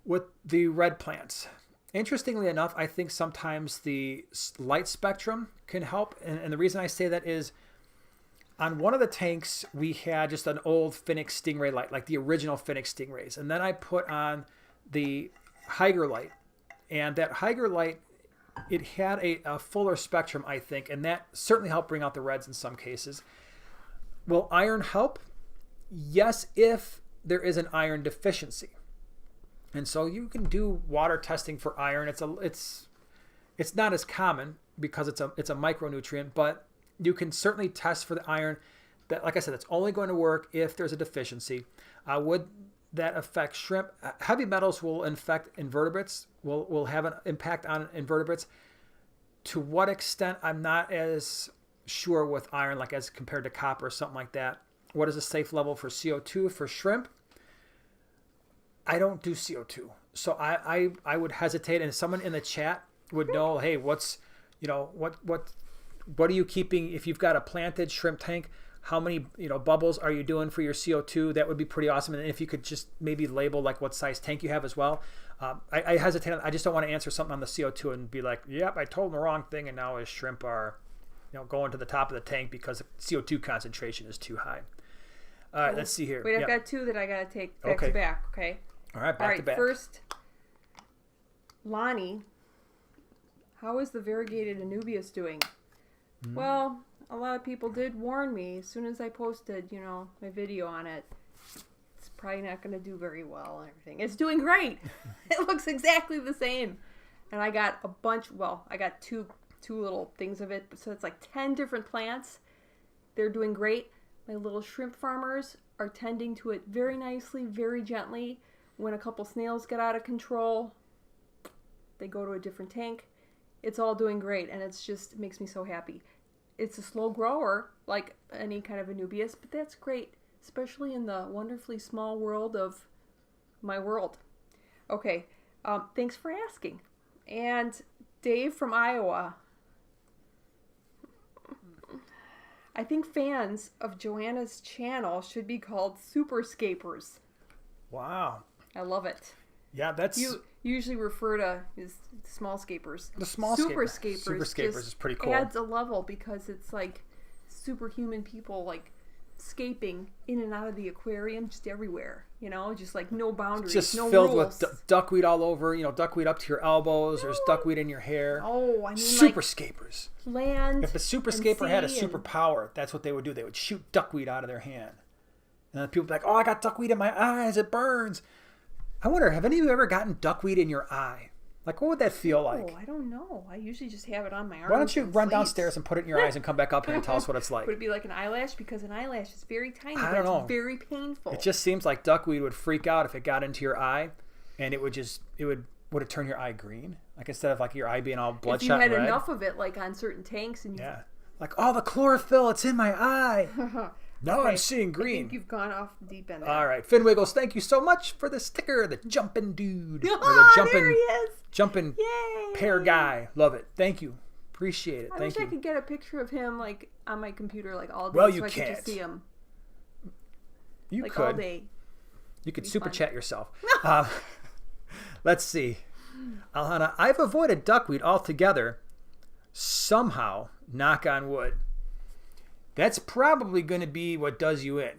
with the red plants. Interestingly enough, I think sometimes the light spectrum can help. And the reason I say that is on one of the tanks, we had just an old Finnick Stingray light, like the original Finnick Stingrays. And then I put on the Higer light. And that Higer light, it had a fuller spectrum, I think, and that certainly helped bring out the reds in some cases. Will iron help? Yes, if there is an iron deficiency. And so you can do water testing for iron. It's not as common because it's a micronutrient, but you can certainly test for the iron. That, like I said, it's only going to work if there's a deficiency. Would that affect shrimp? Heavy metals will infect invertebrates, will have an impact on invertebrates. To what extent, I'm not as sure with iron, like as compared to copper or something like that. What is a safe level for CO2 for shrimp? I don't do CO2. So I would hesitate, and someone in the chat would know, hey, what are you keeping if you've got a planted shrimp tank? How many bubbles are you doing for your CO2? That would be pretty awesome. And if you could just maybe label like what size tank you have as well. I hesitate. I just don't want to answer something on the CO2 and be like, yep, I told them the wrong thing, and now his shrimp are going to the top of the tank because the CO2 concentration is too high. All right, let's see here. Wait, I've got two that I got to take back to back, okay? All right, back to back. First, Lonnie, how is the variegated Anubias doing? Well, a lot of people did warn me as soon as I posted, my video on it. It's probably not going to do very well and everything. It's doing great. It looks exactly the same. And I got a bunch, I got two little things of it. So it's like 10 different plants. They're doing great. My little shrimp farmers are tending to it very nicely, very gently. When a couple snails get out of control, they go to a different tank. It's all doing great, and it makes me so happy. It's a slow grower, like any kind of Anubias, but that's great, especially in the wonderfully small world of my world. Okay, thanks for asking. And Dave from Iowa. I think fans of Joanna's channel should be called super scapers. Wow. I love it. Yeah, that's... You usually refer to as small scapers. The small super scapers. Super scapers is pretty cool. Adds a level because it's like superhuman people like scaping in and out of the aquarium just everywhere, just like no boundaries, Just no filled rules. with duckweed all over, duckweed up to your elbows. There's duckweed in your hair. Oh, I mean, Super like scapers. land. If a super and scaper had a sea and- superpower, that's what they would do. They would shoot duckweed out of their hand. And then people would be like, oh, I got duckweed in my eyes. It burns. I wonder, have any of you ever gotten duckweed in your eye? Like, what would that feel like? Oh, I don't know. I usually just have it on my arm. Why don't you run downstairs and put it in your eyes and come back up here and tell us what it's like? Would it be like an eyelash? Because an eyelash is very tiny. I but don't know. It's very painful. It just seems like duckweed would freak out if it got into your eye, and would it turn your eye green? Like, instead of like your eye being all bloodshot if you had red? enough of it, like on certain tanks, and you Yeah. Like, oh, the chlorophyll, it's in my eye. Now Okay, I'm seeing I green. think you've gone off the deep end. There. All right, Finn Wiggles, thank you so much for the sticker, the jumping dude. Or the Oh, there he is. jumping Yay! pear guy. Love it. Thank you. Appreciate it. I Thank wish I you. could get a picture of him like on my computer like all day, Well, so you I could can't. just see him You like all could. day. You could be super fun. chat yourself. Let's see. Alhana, I've avoided duckweed altogether. Somehow, knock on wood. That's probably going to be what does you in.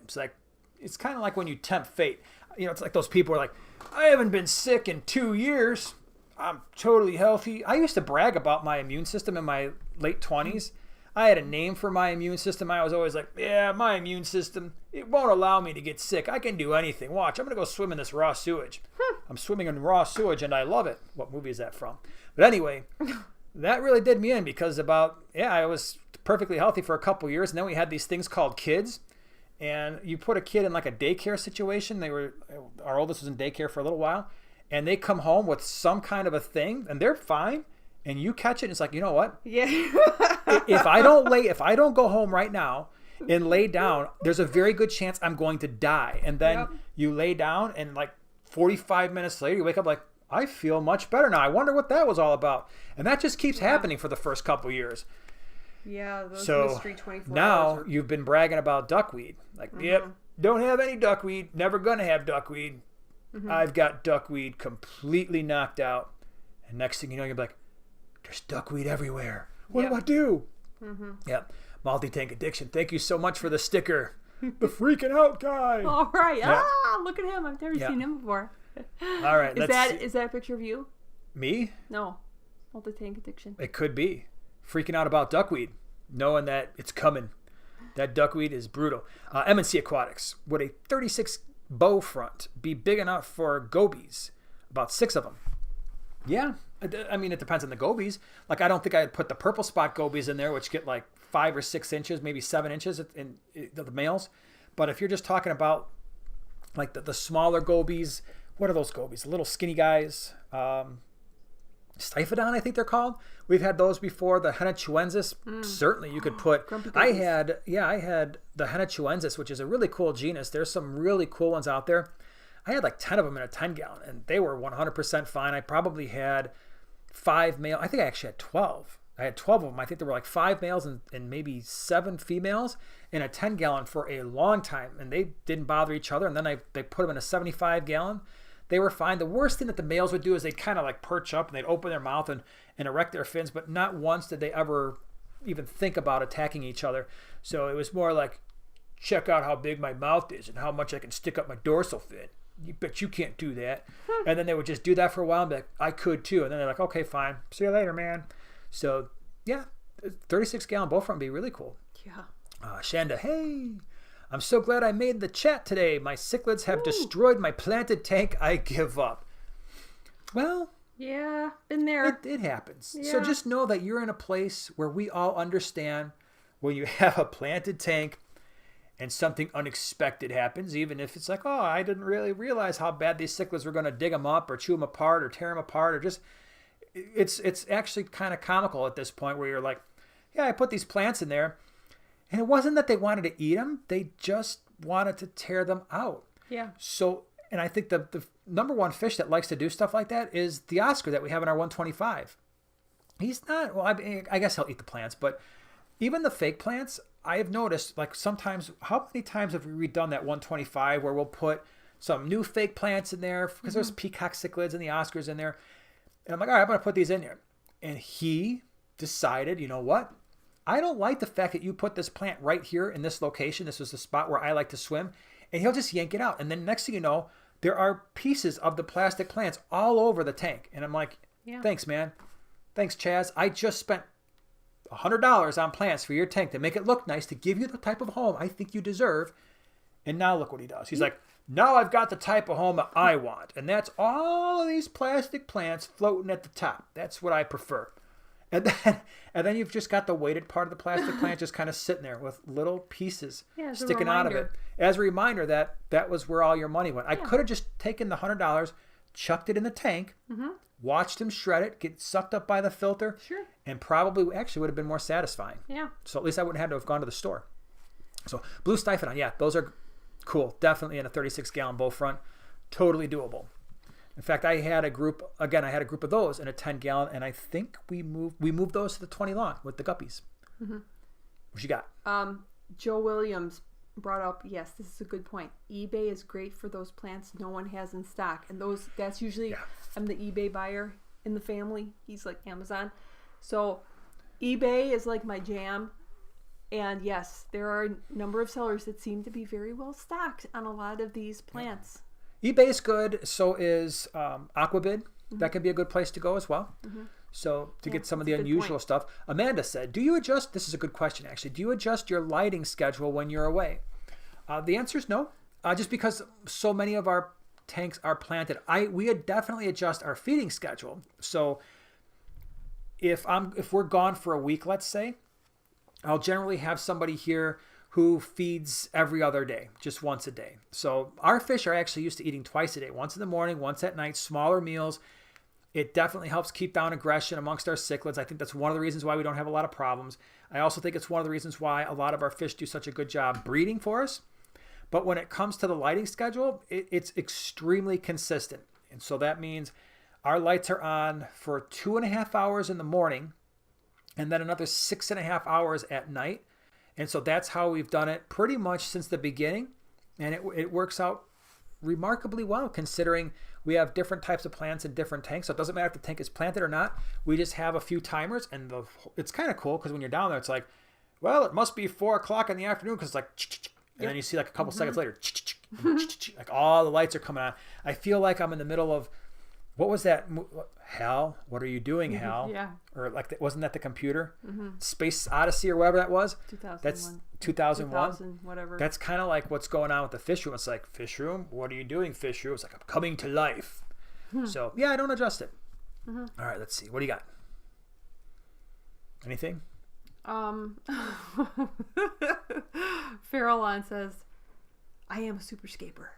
It's kind of like when you tempt fate. It's like those people are like, I haven't been sick in 2 years. I'm totally healthy. I used to brag about my immune system in my late 20s. I had a name for my immune system. I was always like, yeah, my immune system, it won't allow me to get sick. I can do anything. Watch, I'm going to go swim in this raw sewage. I'm swimming in raw sewage and I love it. What movie is that from? But anyway, that really did me in because I was perfectly healthy for a couple years. And then we had these things called kids. And you put a kid in like a daycare situation. Our oldest was in daycare for a little while. And they come home with some kind of a thing and they're fine. And you catch it, and it's like, you know what? Yeah. if I don't go home right now and lay down, there's a very good chance I'm going to die. And then you lay down, and like 45 minutes later, you wake up like, I feel much better now. I wonder what that was all about. And that just keeps happening for the first couple years. Yeah, those So mystery 24 now hours. you've been bragging about duckweed. Like, yep, don't have any duckweed. Never gonna have duckweed. I've got duckweed completely knocked out. And next thing you know, you're like, there's duckweed everywhere. What do I do? Yep. Multi-tank addiction. Thank you so much for the sticker. The freaking out guy. All right. Yeah. Look at him. I've never seen him before. All right. Is that a picture of you? Me? No. Multi-tank addiction. It could be. Freaking out about duckweed, knowing that it's coming. That duckweed is brutal. M&C Aquatics. Would a 36 bow front be big enough for gobies? About 6 of them. Yeah. I mean, it depends on the gobies. Like, I don't think I'd put the purple spot gobies in there, which get like 5 or 6 inches, maybe 7 inches in the males. But if you're just talking about like the smaller gobies, what are those gobies? The little skinny guys. Stiphodon, I think they're called. We've had those before. The Henechuensis, certainly you could put. I had the Henechuensis, which is a really cool genus. There's some really cool ones out there. I had like 10 of them in a 10 gallon, and they were 100% fine. I probably had 5 male. I think I actually had 12. I had 12 of them. I think there were like 5 males and maybe 7 females in a 10 gallon for a long time, and they didn't bother each other. And then they put them in a 75 gallon. They were fine. The worst thing that the males would do is they'd kind of like perch up and they'd open their mouth and erect their fins, but not once did they ever even think about attacking each other. So it was more like, check out how big my mouth is and how much I can stick up my dorsal fin. But you can't do that. And then they would just do that for a while and be like, I could too. And then they're like, okay, fine. See you later, man. So yeah, 36 gallon bow front would be really cool. Yeah. Shanda, hey, I'm so glad I made the chat today. My cichlids have destroyed my planted tank. I give up. Well, yeah, been there. it happens. Yeah. So just know that you're in a place where we all understand when you have a planted tank and something unexpected happens, even if it's like, oh, I didn't really realize how bad these cichlids were going to dig them up or chew them apart or tear them apart, or just, it's actually kind of comical at this point where you're like, yeah, I put these plants in there, and it wasn't that they wanted to eat them, they just wanted to tear them out. Yeah. So, and I think the number one fish that likes to do stuff like that is the Oscar that we have in our 125. He's not, well, I guess he'll eat the plants, but even the fake plants, I have noticed, like sometimes, how many times have we redone that 125 where we'll put some new fake plants in there because there's peacock cichlids and the Oscars in there. And I'm like, all right, I'm going to put these in here. And he decided, you know what? I don't like the fact that you put this plant right here in this location. This was the spot where I like to swim. And he'll just yank it out. And then next thing you know, there are pieces of the plastic plants all over the tank. And I'm like, thanks, man. Thanks, Chaz. I just spent $100 on plants for your tank to make it look nice, to give you the type of home I think you deserve. And now look what he does. He's like, now I've got the type of home that I want. And that's all of these plastic plants floating at the top. That's what I prefer. And then you've just got the weighted part of the plastic plant just kind of sitting there with little pieces sticking out of it. As a reminder that that was where all your money went. I could have just taken the $100, chucked it in the tank, watched him shred it, get sucked up by the filter, and probably actually would have been more satisfying. Yeah. So at least I wouldn't have had to have gone to the store. So blue Stiphodon, those are cool. Definitely in a 36-gallon bow front. Totally doable. In fact, I had a group of those in a 10-gallon, and I think we moved those to the 20 long with the guppies. What you got? Joe Williams brought up, yes, this is a good point. eBay is great for those plants no one has in stock. And that's usually, I'm the eBay buyer in the family. He's like Amazon. So eBay is like my jam. And yes, there are a number of sellers that seem to be very well stocked on a lot of these plants. eBay is good. So is Aquabid. That could be a good place to go as well. So to get some of the unusual stuff. Amanda said, do you adjust? This is a good question, actually. Do you adjust your lighting schedule when you're away? The answer is no. Just because so many of our tanks are planted. We definitely adjust our feeding schedule. So if we're gone for a week, let's say, I'll generally have somebody here who feeds every other day, just once a day. So our fish are actually used to eating twice a day, once in the morning, once at night, smaller meals. It definitely helps keep down aggression amongst our cichlids. I think that's one of the reasons why we don't have a lot of problems. I also think it's one of the reasons why a lot of our fish do such a good job breeding for us. But when it comes to the lighting schedule, it's extremely consistent. And so that means our lights are on for 2.5 hours in the morning and then another 6.5 hours at night. And so that's how we've done it pretty much since the beginning. And it works out remarkably well, considering we have different types of plants in different tanks. So it doesn't matter if the tank is planted or not. We just have a few timers, and it's kind of cool because when you're down there, it's like, well, it must be 4 o'clock in the afternoon because it's like, and then you see like a couple seconds later, like all the lights are coming on. I feel like I'm in the middle of, what was that? Hal, what are you doing, Hal? Or like, wasn't that the computer? Space Odyssey or whatever that was? 2001. That's 2001. 2000, whatever. That's kind of like what's going on with the fish room. It's like, fish room, what are you doing, fish room? It's like, I'm coming to life. So I don't adjust it. All right, let's see. What do you got? Anything? Farrellon says, I am a super scaper.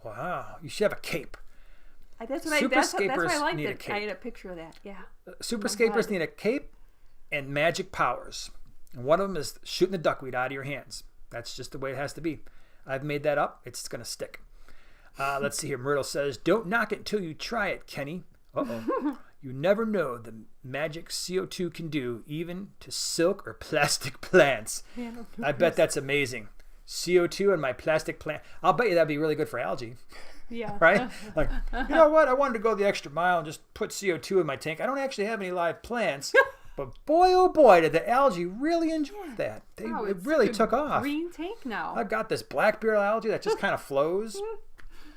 Wow, you should have a cape. That's why I liked it. I had a picture of that. Yeah. Super scapers need a cape and magic powers. And one of them is shooting the duckweed out of your hands. That's just the way it has to be. I've made that up. It's going to stick. Let's see here. Myrtle says, don't knock it until you try it, Kenny. Uh-oh. You never know the magic CO2 can do, even to silk or plastic plants. I bet that's amazing. CO2 in my plastic plant. I'll bet you that'd be really good for algae. Yeah. Right? Like, you know what? I wanted to go the extra mile and just put CO2 in my tank. I don't actually have any live plants, but boy, oh boy, did the algae really enjoy that. It really took off. Green tank now. I've got this black beard algae that just kind of flows.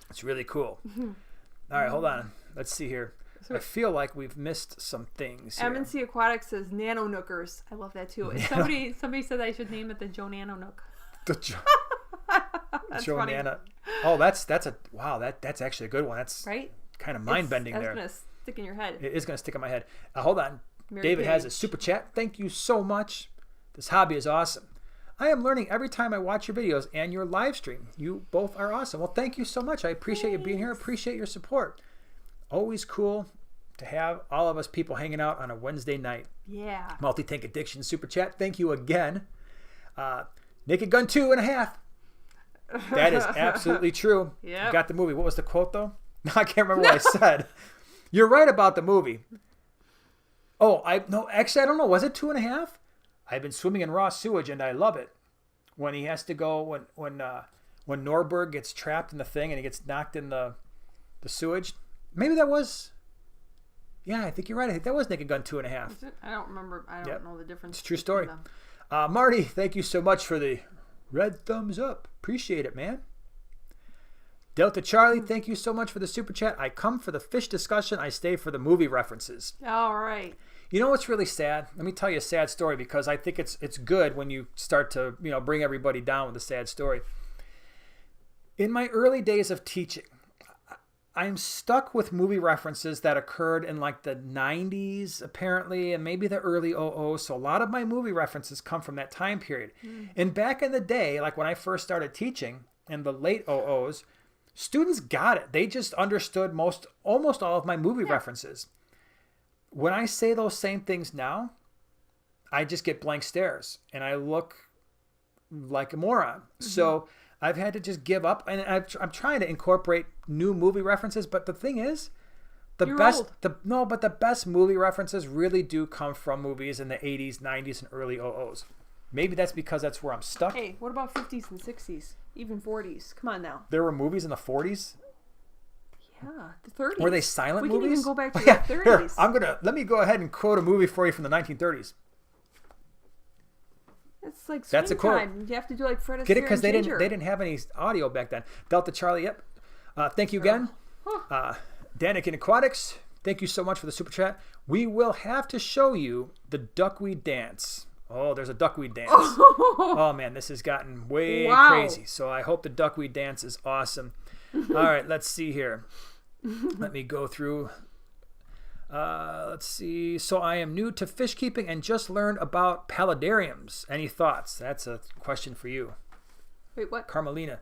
It's really cool. All right, hold on. Let's see here. I feel like we've missed some things here. MNC Aquatics says nano nookers. I love that too. Somebody said I should name it the Joe Nano Nook. Joanna. Oh, that's actually a good one. That's right. Kind of mind bending there. That's gonna stick in your head. It is gonna stick in my head. Hold on. David Page has a super chat. Thank you so much. This hobby is awesome. I am learning every time I watch your videos and your live stream. You both are awesome. Well, thank you so much. I appreciate you being here. Appreciate your support. Always cool to have all of us people hanging out on a Wednesday night. Yeah. Multi-Tank Addiction super chat. Thank you again. Naked Gun 2.5. That is absolutely true. Yeah. Got the movie. What was the quote though? I can't remember what I said. You're right about the movie. Oh, actually I don't know. Was it 2.5? I've been swimming in raw sewage and I love it. When he has to go when Norberg gets trapped in the thing and he gets knocked in the sewage. Maybe that was. Yeah, I think you're right. I think that was Naked Gun 2.5. Is it? I don't remember. I don't know the difference. It's a true story. between Marty, thank you so much for the red thumbs up. Appreciate it, man. Delta Charlie, thank you so much for the super chat. I come for the fish discussion. I stay for the movie references. them. All right. You know what's really sad? Let me tell you a sad story because I think it's good when you start to bring everybody down with a sad story. In my early days of teaching, I'm stuck with movie references that occurred in like the 90s, apparently, and maybe the early 00s. So a lot of my movie references come from that time period. And back in the day, like when I first started teaching in the late 00s, students got it. They just understood almost all of my movie references. When I say those same things now, I just get blank stares and I look like a moron. So I've had to just give up, and I'm trying to incorporate new movie references. But the thing is, the best movie references really do come from movies in the 80s, 90s, and early 00s. Maybe that's because that's where I'm stuck. Hey, what about 50s and 60s, even 40s? Come on now. There were movies in the 40s. Yeah, the 30s. Were they silent movies? We can even go back to the 30s. Here, let me go ahead and quote a movie for you from the 1930s. It's like That's a quote. time. You have to do like Fred Astaire. Get it? Because they Ginger. didn't have any audio back then. Delta Charlie, yep. Thank you again. Danik and Aquatics, thank you so much for the super chat. We will have to show you the duckweed dance. Oh, there's a duckweed dance. Oh man, this has gotten way crazy. So I hope the duckweed dance is awesome. All right, let's see here. Let me go through. Let's see. So I am new to fish keeping and just learned about paludariums. Any thoughts? That's a question for you. Wait, what? Carmelina.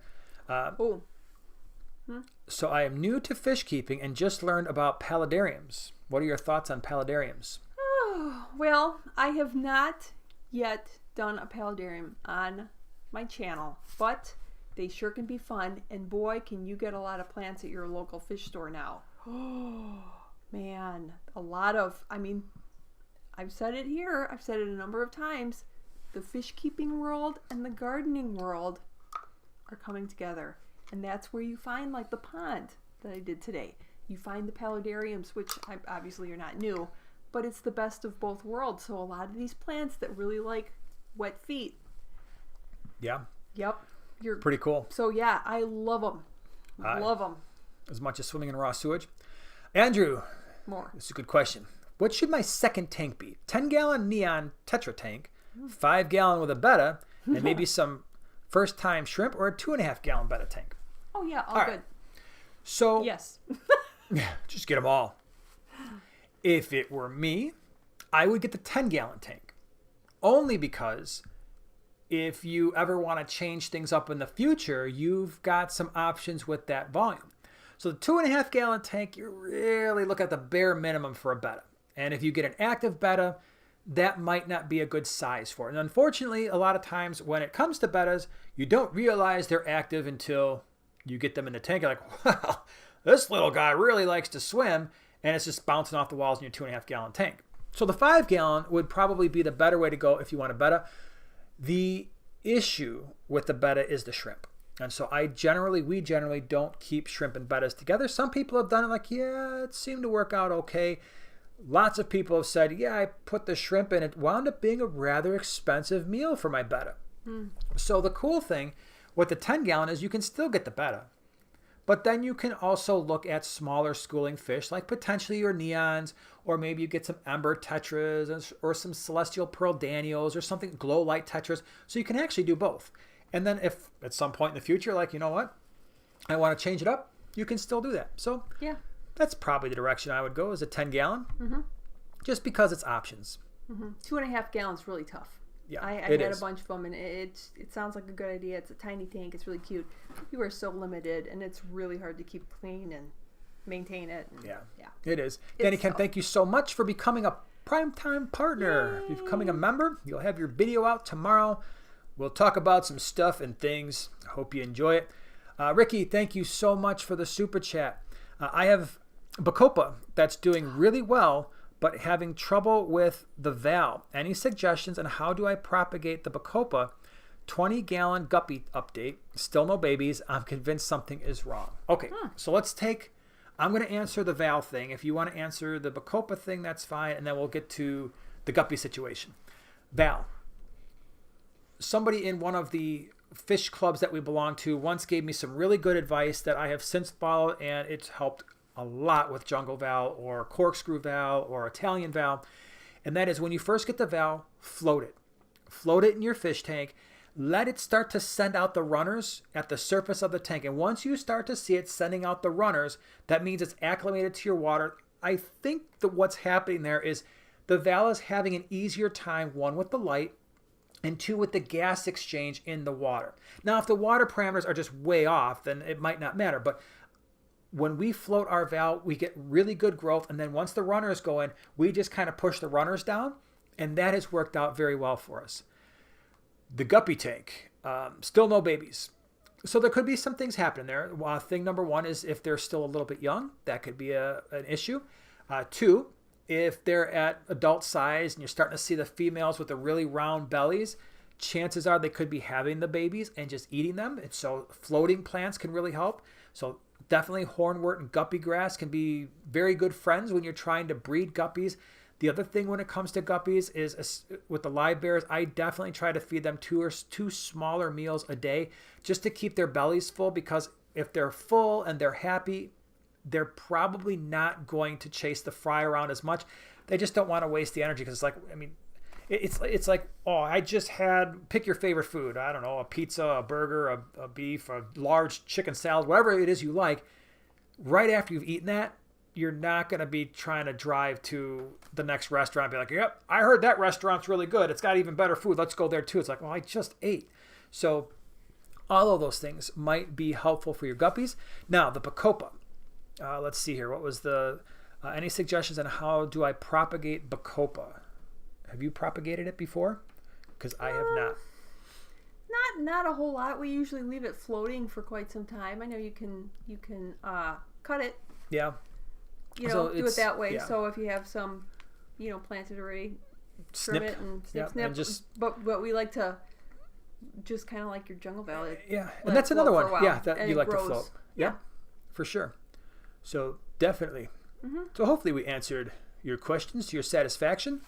So I am new to fish keeping and just learned about paludariums. What are your thoughts on paludariums? Oh, well, I have not yet done a paludarium on my channel, but they sure can be fun. And boy, can you get a lot of plants at your local fish store now. Oh, man, a lot of, I've said it here, I've said it a number of times, the fish keeping world and the gardening world are coming together. And that's where you find like the pond that I did today. You find the paludariums, which obviously are not new, but it's the best of both worlds. So a lot of these plants that really like wet feet. Yeah. Yep. You're pretty cool. So yeah, I love them. Love them. As much as swimming in raw sewage. Andrew. More. This is a good question. What should my second tank be? 10-gallon neon Tetra tank, 5-gallon with a betta, and maybe some first-time shrimp, or a 2.5-gallon betta tank? Oh yeah, all good. Right. So yes. Just get them all. If it were me, I would get the 10-gallon tank. Only because if you ever want to change things up in the future, you've got some options with that volume. So the 2.5-gallon tank, you really look at the bare minimum for a betta. And if you get an active betta, that might not be a good size for it. And unfortunately, a lot of times when it comes to bettas, you don't realize they're active until you get them in the tank. You're like, wow, this little guy really likes to swim, and it's just bouncing off the walls in your 2.5-gallon tank. So the 5-gallon would probably be the better way to go if you want a betta. The issue with the betta is the shrimp. And so we generally don't keep shrimp and bettas together. Some people have done it like, yeah, it seemed to work out okay. Lots of people have said, yeah, I put the shrimp in. It wound up being a rather expensive meal for my betta. So the cool thing with the 10-gallon is you can still get the betta. But then you can also look at smaller schooling fish, like potentially your neons, or maybe you get some ember tetras or some celestial pearl danios or something, glow light tetras. So you can actually do both. And then if at some point in the future, like, you know what, I want to change it up, you can still do that. So yeah, that's probably the direction I would go, is a 10-gallon, just because it's options. 2.5 gallons really tough. Yeah, I had a bunch of them, and it sounds like a good idea. It's a tiny tank. It's really cute. You are so limited, and it's really hard to keep clean and maintain it. And yeah, it is. Danny Ken, thank you so much for becoming a primetime partner. Yay. Becoming a member. You'll have your video out tomorrow. We'll talk about some stuff and things. I hope you enjoy it. Ricky, thank you so much for the super chat. I have Bacopa that's doing really well, but having trouble with the valve. Any suggestions on how do I propagate the Bacopa? 20-gallon guppy update. Still no babies. I'm convinced something is wrong. Okay, so let's take I'm going to answer the valve thing. If you want to answer the Bacopa thing, that's fine. And then we'll get to the guppy situation. Val, somebody in one of the fish clubs that we belong to once gave me some really good advice that I have since followed, and it's helped a lot with jungle val or corkscrew val or Italian val. And that is, when you first get the val, float it. Float it in your fish tank. Let it start to send out the runners at the surface of the tank. And once you start to see it sending out the runners, that means it's acclimated to your water. I think that what's happening there is the val is having an easier time, one, with the light, and two, with the gas exchange in the water. Now, if the water parameters are just way off, then it might not matter. But when we float our val, we get really good growth. And then once the runners go in, we just kind of push the runners down. And that has worked out very well for us. The guppy tank, still no babies. So there could be some things happening there. Thing number one is if they're still a little bit young, that could be an issue. Two, if they're at adult size and you're starting to see the females with the really round bellies, chances are they could be having the babies and just eating them. And so floating plants can really help. So definitely hornwort and guppy grass can be very good friends when you're trying to breed guppies. The other thing when it comes to guppies is with the live bears, I definitely try to feed them two smaller meals a day just to keep their bellies full, because if they're full and they're happy, they're probably not going to chase the fry around as much. They just don't want to waste the energy, because it's like, I mean, it's like, oh, I just had, pick your favorite food. I don't know, a pizza, a burger, a beef, a large chicken salad, whatever it is you like. Right after you've eaten that, you're not going to be trying to drive to the next restaurant and be like, yep, I heard that restaurant's really good. It's got even better food. Let's go there too. It's like, well, I just ate. So all of those things might be helpful for your guppies. Now, the Bacopa. Let's see here. What was the, any suggestions on how do I propagate Bacopa? Have you propagated it before? Because I have not. Not a whole lot. We usually leave it floating for quite some time. I know you can cut it. Yeah. Do it that way. Yeah. So if you have some, planted already, trim it and snip. And but we like to just kind of like your jungle valley. Yeah, and that's another one. Yeah, that you like to float. Yeah, for sure. So definitely. Mm-hmm. So hopefully we answered your questions to your satisfaction.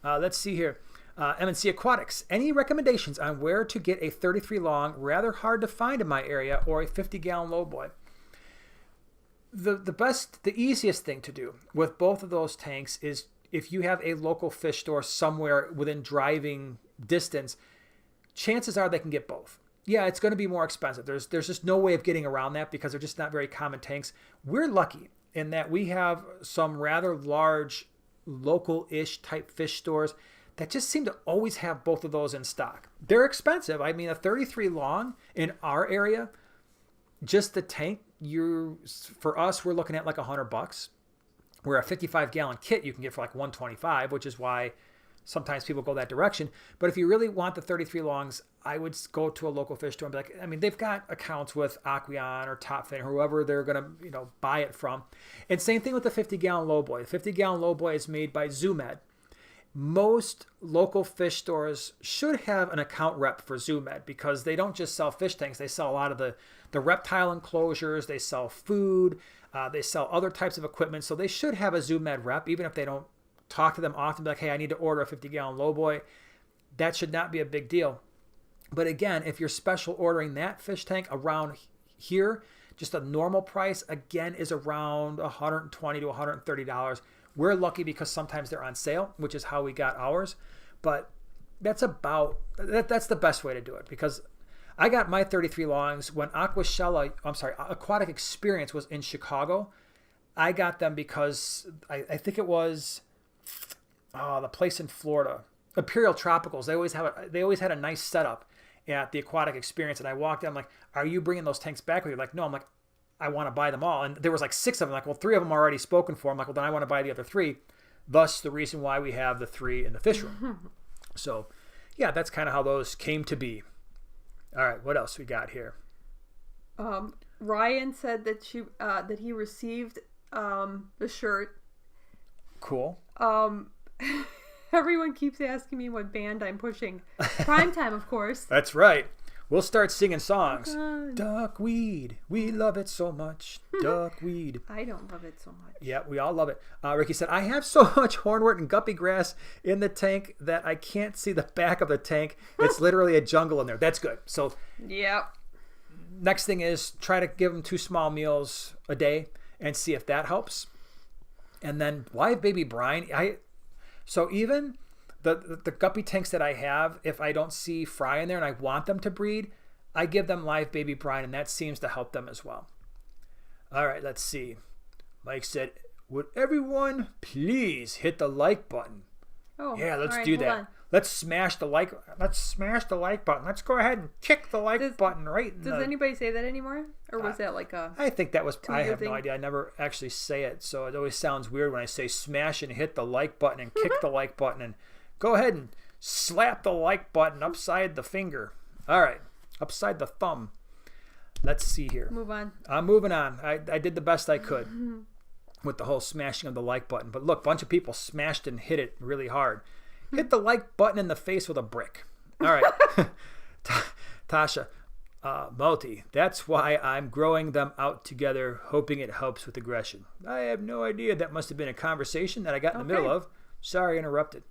Let's see here. M&C Aquatics. Any recommendations on where to get a 33 long, rather hard to find in my area, or a 50-gallon lowboy? The easiest thing to do with both of those tanks is if you have a local fish store somewhere within driving distance, chances are they can get both. Yeah, it's going to be more expensive. There's just no way of getting around that because they're just not very common tanks. We're lucky in that we have some rather large local-ish type fish stores that just seem to always have both of those in stock. They're expensive. I mean, a 33 long in our area, just the tank, for us, we're looking at like $100. Where a 55-gallon kit you can get for like $125, which is why sometimes people go that direction. But if you really want the 33 longs, I would go to a local fish store and be like, I mean, they've got accounts with Aquarium or Topfin, or whoever they're going to, buy it from. And same thing with the 50-gallon lowboy. The 50-gallon lowboy is made by ZooMed. Most local fish stores should have an account rep for ZooMed because they don't just sell fish tanks. They sell a lot of the reptile enclosures. They sell food. They sell other types of equipment. So they should have a ZooMed rep, even if they don't talk to them often. Be like, hey, I need to order a 50-gallon lowboy. That should not be a big deal. But again, if you're special ordering that fish tank around here, just a normal price, again, is around $120 to $130. We're lucky because sometimes they're on sale, which is how we got ours. But that's the best way to do it, because I got my 33 longs when Aquatic Experience was in Chicago. I got them because I think it was the place in Florida, Imperial Tropicals. They always had a nice setup at the Aquatic Experience, and I walked in. I'm like, "Are you bringing those tanks back with you?" Like, no. I'm like, I want to buy them all. And there was like 6 of them. Like, well, 3 of them are already spoken for. I'm like, well, then I want to buy the other 3. Thus, the reason why we have the 3 in the fish room. So, yeah, that's kind of how those came to be. All right, what else we got here? Ryan said that he received the shirt. Cool. Everyone keeps asking me what band I'm pushing. Primetime, of course. That's right. We'll start singing songs. God. Duckweed, we love it so much. Duckweed. I don't love it so much. Yeah, we all love it. Ricky said, I have so much hornwort and guppy grass in the tank that I can't see the back of the tank. It's literally a jungle in there. That's good. So Yep. next thing is try to give them 2 small meals a day and see if that helps. And then live baby brine. So even the guppy tanks that I have, if I don't see fry in there and I want them to breed, I give them live baby brine, and that seems to help them as well. All right, let's see. Mike said, would everyone please hit the like button? Oh, Yeah, let's all right, do hold that. on. Let's smash the like button. Let's go ahead and kick the like button right in Does anybody say that anymore? Or was that like a... I think that was, I have thing? no idea. I never actually say it, so it always sounds weird when I say smash and hit the like button and kick the like button and go ahead and slap the like button upside the finger. All right, upside the thumb. Let's see here. Move on. I'm moving on. I did the best I could with the whole smashing of the like button. But look, a bunch of people smashed and hit it really hard. Hit the like button in the face with a brick. All right. Tasha, Multi, that's why I'm growing them out together, hoping it helps with aggression. I have no idea. That must have been a conversation that I got in the middle of. Sorry, interrupted.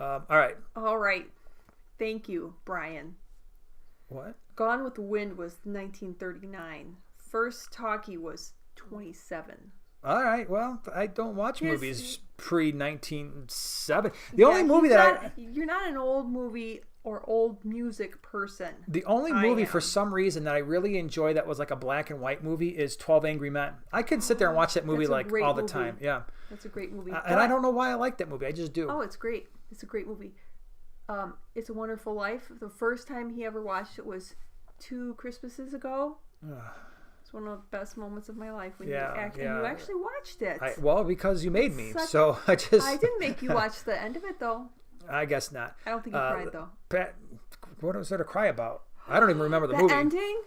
All right. All right. Thank you, Brian. What? Gone with the Wind was 1939. First Talkie was 27. All right. Well, I don't watch movies pre-1970. You're not an old movie or old music person. The only movie for some reason that I really enjoy that was like a black and white movie is 12 Angry Men. I could sit there and watch that movie like all the time. Yeah. That's a great movie. And I don't know why I like that movie. I just do. Oh, it's great. It's a great movie. It's a Wonderful Life. The first time he ever watched it was 2 Christmases ago. It's one of the best moments of my life when you actually watched it. Because you made me. So I didn't make you watch the end of it though. I guess not. I don't think you cried though. Pat, what was there to cry about? I don't even remember the movie. The ending?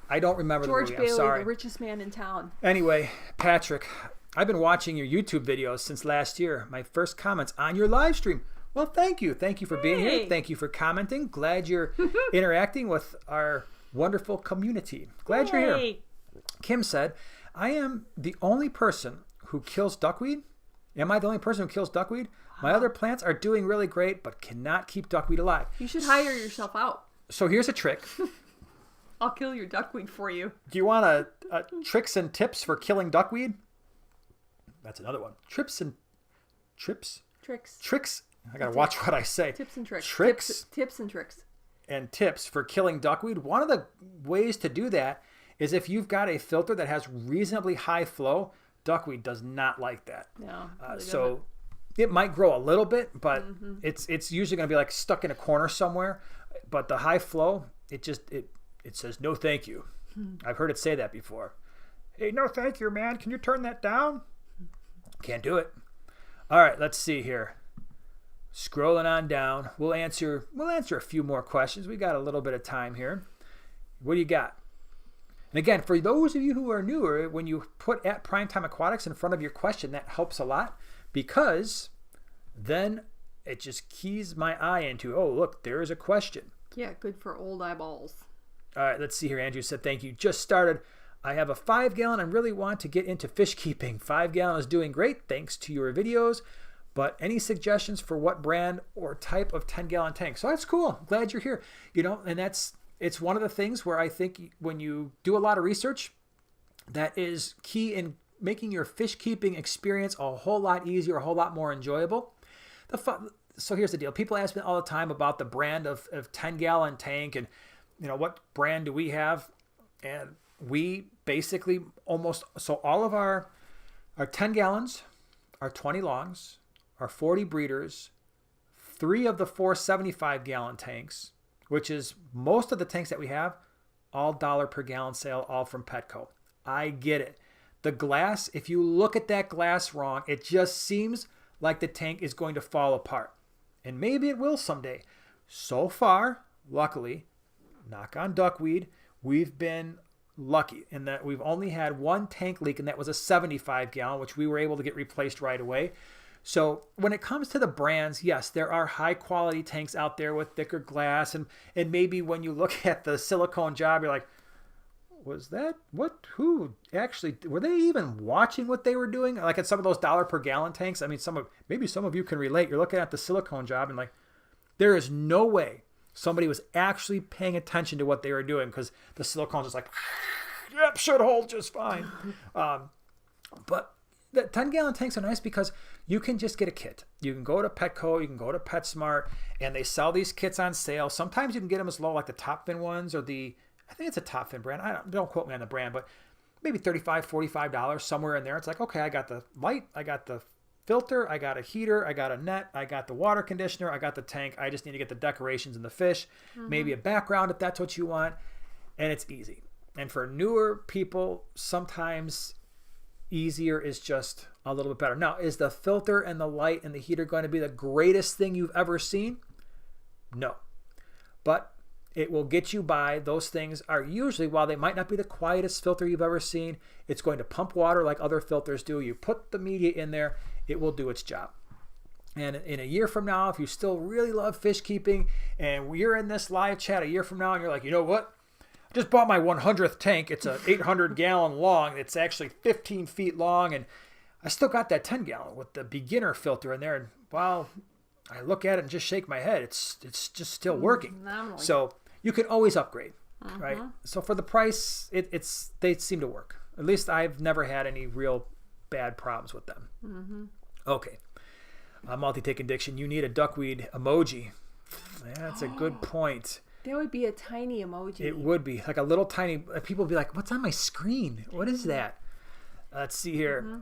I don't remember the movie. George Bailey, I'm sorry. the richest man in town. Anyway, Patrick, I've been watching your YouTube videos since last year. My first comments on your live stream. Well, thank you. Thank you for being here. Thank you for commenting. Glad you're interacting with our wonderful community. Glad you're here. Kim said, I am the only person who kills duckweed. Am I the only person who kills duckweed? My other plants are doing really great, but cannot keep duckweed alive. You should hire yourself out. So here's a trick. I'll kill your duckweed for you. Do you want a tricks and tips for killing duckweed? That's another one. Tricks. I gotta watch what I say. Tips and tricks. Tips and tricks. And tips for killing duckweed. One of the ways to do that is if you've got a filter that has reasonably high flow. Duckweed does not like that. No. So it might grow a little bit, but it's usually going to be like stuck in a corner somewhere. But the high flow, it says no thank you. I've heard it say that before. Hey, no thank you, man. Can you turn that down? Can't do it. All right, let's see here. Scrolling on down, we'll answer a few more questions. We got a little bit of time here. What do you got? And again, for those of you who are newer, when you put at Primetime Aquatics in front of your question, that helps a lot because then it just keys my eye into, oh, look, there is a question. Yeah, good for old eyeballs. All right, let's see here. Andrew said, thank you. Just started. I have a 5-gallon and really want to get into fish keeping. 5-gallon is doing great thanks to your videos. But any suggestions for what brand or type of 10-gallon tank? So that's cool. Glad you're here. And it's one of the things where I think when you do a lot of research, that is key in making your fish keeping experience a whole lot easier, a whole lot more enjoyable. So here's the deal. People ask me all the time about the brand of 10-gallon tank and, what brand do we have? And we basically all of our 10 gallons, our 20 longs, our 40 breeders, 3 of the 4 75-gallon tanks, which is most of the tanks that we have, all $1 per gallon sale, all from Petco. I get it. The glass, if you look at that glass wrong, it just seems like the tank is going to fall apart. And maybe it will someday. So far, luckily, knock on duckweed, we've been lucky in that we've only had one tank leak, and that was a 75-gallon, which we were able to get replaced right away. So when it comes to the brands, yes, there are high quality tanks out there with thicker glass. And maybe when you look at the silicone job, you're like, was that who actually, were they even watching what they were doing? Like at some of those dollar per gallon tanks. I mean, maybe some of you can relate. You're looking at the silicone job and like, there is no way somebody was actually paying attention to what they were doing, because the silicone's just like, yep, should hold just fine. But the 10-gallon tanks are nice because you can just get a kit. You can go to Petco, you can go to PetSmart, and they sell these kits on sale. Sometimes you can get them as low, like the Top Fin ones, or I think it's a Top Fin brand. Don't quote me on the brand, but maybe $35, $45, somewhere in there. It's like, okay, I got the light, I got the filter, I got a heater, I got a net, I got the water conditioner, I got the tank. I just need to get the decorations and the fish, maybe a background if that's what you want, and it's easy. And for newer people, sometimes easier is just a little bit better. Now, is the filter and the light and the heater going to be the greatest thing you've ever seen? No. But it will get you by. Those things are usually, while they might not be the quietest filter you've ever seen, it's going to pump water like other filters do. You put the media in there, it will do its job. And in a year from now, if you still really love fish keeping and we're in this live chat a year from now and you're like, you know what? I just bought my 100th tank. It's a 800-gallon long. It's actually 15 feet long. And I still got that 10-gallon with the beginner filter in there. And well, I look at it and just shake my head. It's just still working. Phenomenally. So you can always upgrade, right? So for the price, they seem to work. At least I've never had any real bad problems with them. Okay. Multi-take addiction. You need a duckweed emoji. That's a good point. That would be a tiny emoji. It would be like a little tiny. People would be like, "What's on my screen? What is that?" Let's see here.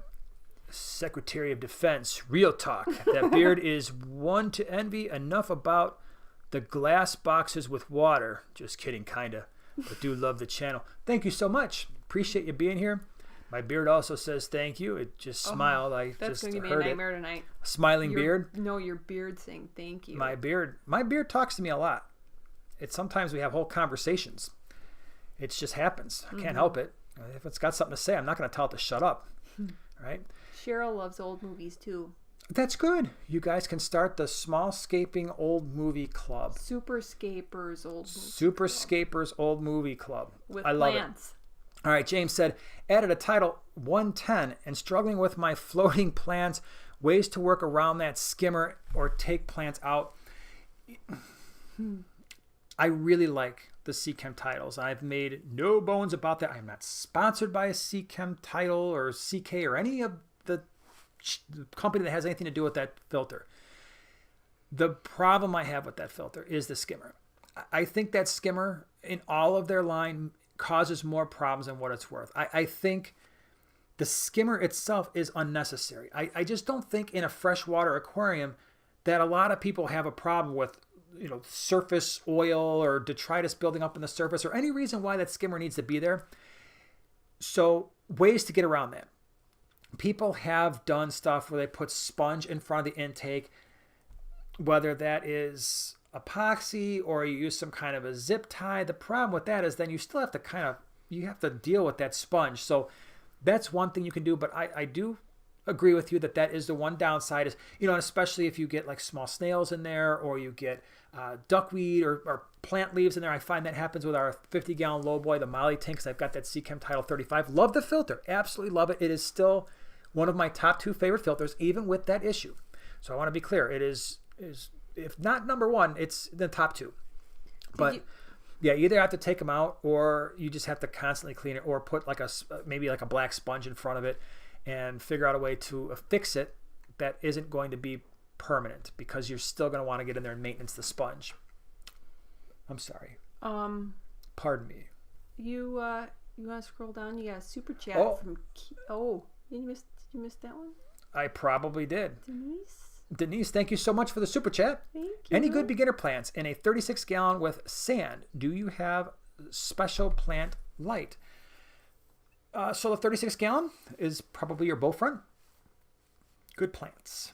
Secretary of Defense, real talk. That beard is one to envy. Enough about the glass boxes with water. Just kidding, kinda. But do love the channel. Thank you so much. Appreciate you being here. My beard also says thank you. It just smiled. I That's just going to be a heard nightmare tonight. Smiling beard. No, your beard saying thank you. My beard talks to me a lot. Sometimes we have whole conversations. It just happens. I can't help it. If it's got something to say, I'm not going to tell it to shut up. Right? Cheryl loves old movies too. That's good. You guys can start the Small Scaping Old Movie Club. Super Scapers Old Movie Super Scapers Old Movie Club. With I love plants. it. All right, James said, added a title 110 and struggling with my floating plants, ways to work around that skimmer or take plants out. I really like the CChem titles. I've made no bones about that. I'm not sponsored by a CChem title or CK or any of the company that has anything to do with that filter. The problem I have with that filter is the skimmer. I think that skimmer in all of their line causes more problems than what it's worth. I think the skimmer itself is unnecessary. I just don't think in a freshwater aquarium that a lot of people have a problem with surface oil or detritus building up in the surface or any reason why that skimmer needs to be there. So ways to get around that. People have done stuff where they put sponge in front of the intake, whether that is epoxy or you use some kind of a zip tie. The problem with that is then you still have to you have to deal with that sponge. So that's one thing you can do, but I do agree with you that is the one downside is, and especially if you get like small snails in there or you get duckweed or plant leaves in there. I find that happens with our 50-gallon lowboy, the Molly tank, because I've got that CChem Title 35. Love the filter. Absolutely love it. It is still one of my top 2 favorite filters, even with that issue. So I want to be clear. It is if not number 1, it's the top 2. But yeah, you either have to take them out or you just have to constantly clean it or put maybe like a black sponge in front of it and figure out a way to fix it that isn't going to be permanent, because you're still going to want to get in there and maintenance the sponge. I'm sorry. Pardon me. You want to scroll down? You got a super chat from. You missed that one. I probably did. Denise, thank you so much for the super chat. Thank you. Any good beginner plants in a 36-gallon with sand? Do you have special plant light? So the 36-gallon is probably your Bowfront. Good plants.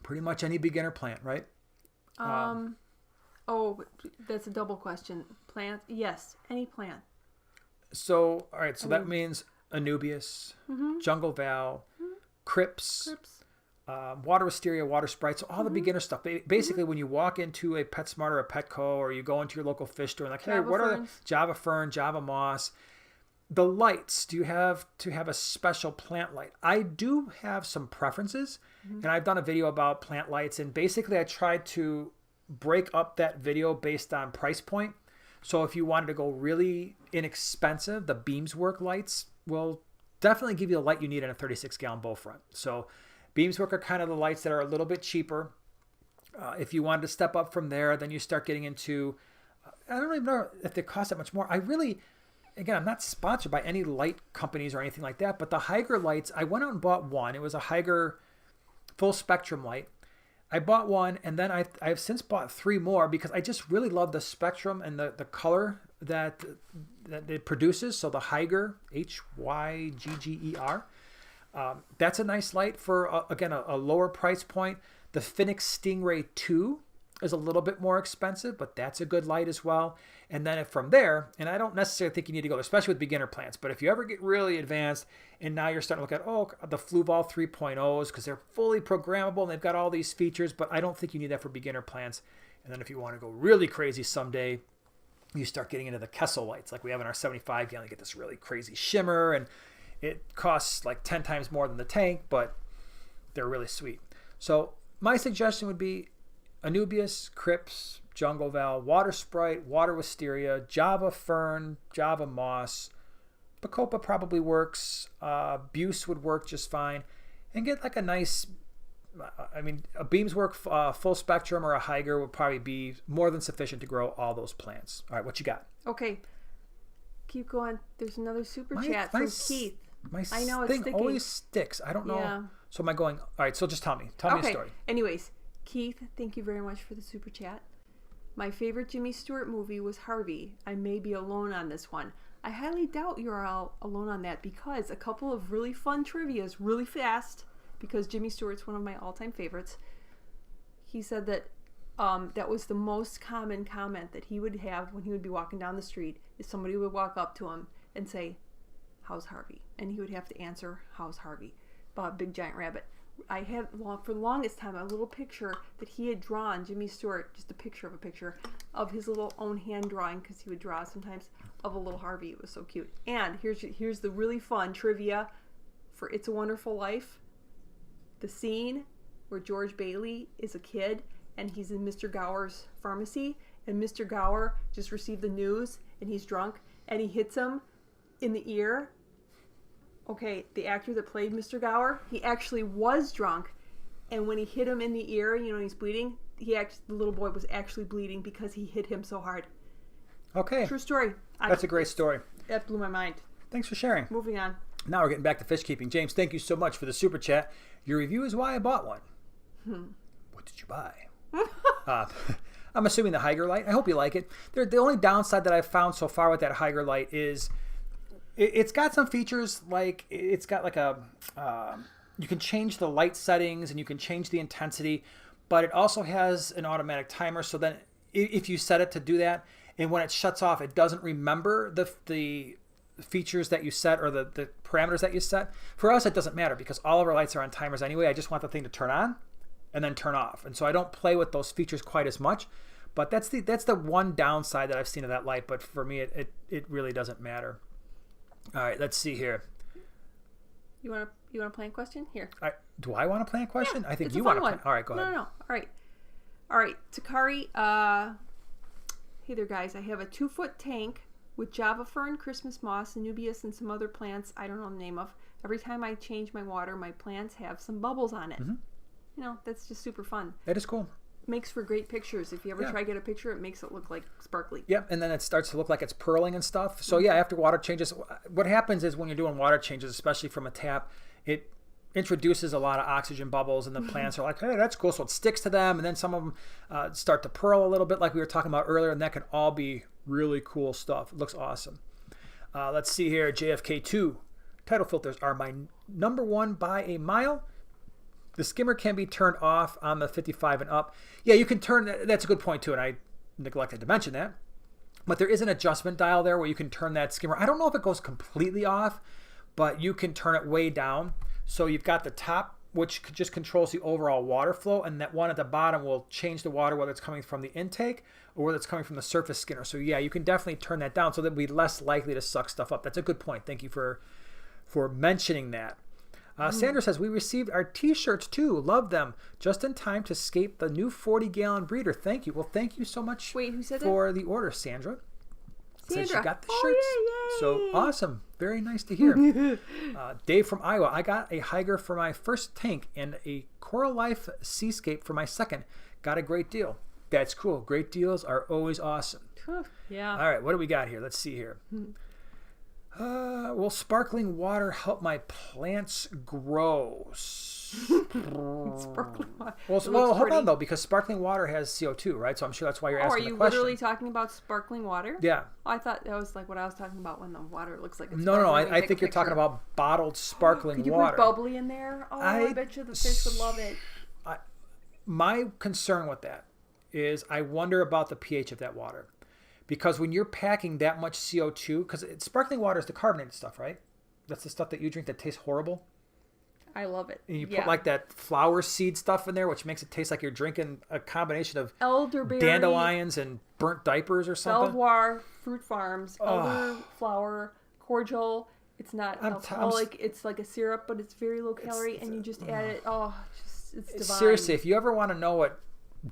Pretty much any beginner plant, right? That's a double question. Plant? Yes, any plant. So, all right. So that means Anubias, Jungle Val, Crips, water wisteria, water sprite, so all the beginner stuff. Basically, when you walk into a PetSmart or a Petco, or you go into your local fish store and like, hey, what are the Java fern, Java moss, the lights? Do you have to have a special plant light? I do have some preferences, and I've done a video about plant lights, and basically I tried to break up that video based on price point. So if you wanted to go really inexpensive, the Beamswork lights will definitely give you the light you need in a 36-gallon bow front. So Beamswork are kind of the lights that are a little bit cheaper. If you wanted to step up from there, then you start getting into, I don't even know if they cost that much more. Again, I'm not sponsored by any light companies or anything like that, but the Haiger lights, I went out and bought one. It was a Haiger full spectrum light. I bought one, and then I've since bought 3 more because I just really love the spectrum and the color that it produces. So the Haiger, Hygger, that's a nice light for, again, a lower price point. The Phoenix Stingray 2 is a little bit more expensive, but that's a good light as well. And then from there, and I don't necessarily think you need to go there, especially with beginner plants, but if you ever get really advanced and now you're starting to look at, the Fluval 3.0s, because they're fully programmable and they've got all these features, but I don't think you need that for beginner plants. And then if you want to go really crazy someday, you start getting into the Kessel lights like we have in our 75 gallon. You get this really crazy shimmer, and it costs like 10 times more than the tank, but they're really sweet. So my suggestion would be Anubias, Crips, Jungle Val, Water Sprite, Water Wisteria, Java Fern, Java Moss. Bacopa probably works. Buse would work just fine. And get like a nice, a Beamswork full spectrum or a Haiger would probably be more than sufficient to grow all those plants. All right, what you got? Okay. Keep going. There's another super chat from Keith. I know it's thing always sticks. I don't know. Yeah. So am I going? All right, so just tell me. Tell me a story. Anyways, Keith, thank you very much for the super chat. My favorite Jimmy Stewart movie was Harvey. I may be alone on this one. I highly doubt you're all alone on that, because a couple of really fun trivias really fast, because Jimmy Stewart's one of my all-time favorites. He said that that was the most common comment that he would have when he would be walking down the street, is somebody would walk up to him and say, "How's Harvey?" And he would have to answer, "How's Harvey?" About Big Giant Rabbit. I had, for the longest time, a little picture that he had drawn, Jimmy Stewart, just a picture of his little own hand drawing, because he would draw sometimes, of a little Harvey. It was so cute. And here's the really fun trivia for It's a Wonderful Life. The scene where George Bailey is a kid and he's in Mr. Gower's pharmacy, and Mr. Gower just received the news and he's drunk, and he hits him in the ear. Okay, the actor that played Mr. Gower, he actually was drunk, and when he hit him in the ear, he's bleeding, the little boy was actually bleeding because he hit him so hard. Okay. True story. That's a great story. That blew my mind. Thanks for sharing. Moving on. Now we're getting back to fish keeping. James, thank you so much for the super chat. Your review is why I bought one. What did you buy? I'm assuming the Haiger light. I hope you like it. The only downside that I've found so far with that Haiger light is it's got some features, like it's got like you can change the light settings and you can change the intensity, but it also has an automatic timer. So then if you set it to do that, and when it shuts off, it doesn't remember the features that you set or the parameters that you set. For us, it doesn't matter because all of our lights are on timers anyway. I just want the thing to turn on and then turn off. And so I don't play with those features quite as much. But that's the one downside that I've seen of that light. But for me, it really doesn't matter. All right, let's see here. You want a plant question? Here. Do I want a plant question? Yeah, I think you want a plant. All right, go ahead. No. All right. Takari, hey there, guys. I have a 2-foot tank with Java Fern, Christmas Moss, Anubias, and some other plants I don't know the name of. Every time I change my water, my plants have some bubbles on it. Mm-hmm. That's just super fun. That is cool. Makes for great pictures. If you ever try to get a picture, it makes it look like sparkly. Yep, and then it starts to look like it's purling and stuff. So yeah, after water changes, what happens is when you're doing water changes, especially from a tap, it introduces a lot of oxygen bubbles, and the plants are like, hey, that's cool. So it sticks to them, and then some of them start to pearl a little bit like we were talking about earlier, and that can all be really cool stuff. It looks awesome. Let's see here, JFK2. Tidal filters are my number one by a mile. The skimmer can be turned off on the 55 and up. Yeah, you can turn that. That's a good point too, and I neglected to mention that. But there is an adjustment dial there where you can turn that skimmer. I don't know if it goes completely off, but you can turn it way down. So you've got the top which just controls the overall water flow, and that one at the bottom will change the water, whether it's coming from the intake or whether it's coming from the surface skinner. So yeah, you can definitely turn that down so that we're less likely to suck stuff up. That's a good point. Thank you for mentioning that. Sandra says, we received our t-shirts too. Love them. Just in time to escape the new 40-gallon breeder. Thank you. Well, thank you so much Wait, who said for the order, Sandra. Said she got the shirts. Yay. So awesome. Very nice to hear. Dave from Iowa. I got a Higer for my first tank and a Coral Life Seascape for my second. Got a great deal. That's cool. Great deals are always awesome. Yeah. All right. What do we got here? Let's see here. Will sparkling water help my plants grow? Sparkling water. Well, hold on though, because sparkling water has CO2, right? So I'm sure that's why you're asking the question. Are you literally talking about sparkling water? Yeah. Oh, I thought that was like what I was talking about when the water looks like it's No. I think you're talking about bottled sparkling water. Could you water. put bubbly in there? Oh, I bet you the fish would love it. My concern with that is I wonder about the pH of that water. Because when you're packing that much CO2, because sparkling water is the carbonated stuff, right? That's the stuff that you drink that tastes horrible. I love it. And you put like that flower seed stuff in there, which makes it taste like you're drinking a combination of elderberry, dandelions and burnt diapers or something. Belvoir Fruit Farms, elderflower, cordial. It's not alcoholic. It's like a syrup, but it's very low calorie, and you just add it. Oh, it's divine. Seriously, if you ever want to know what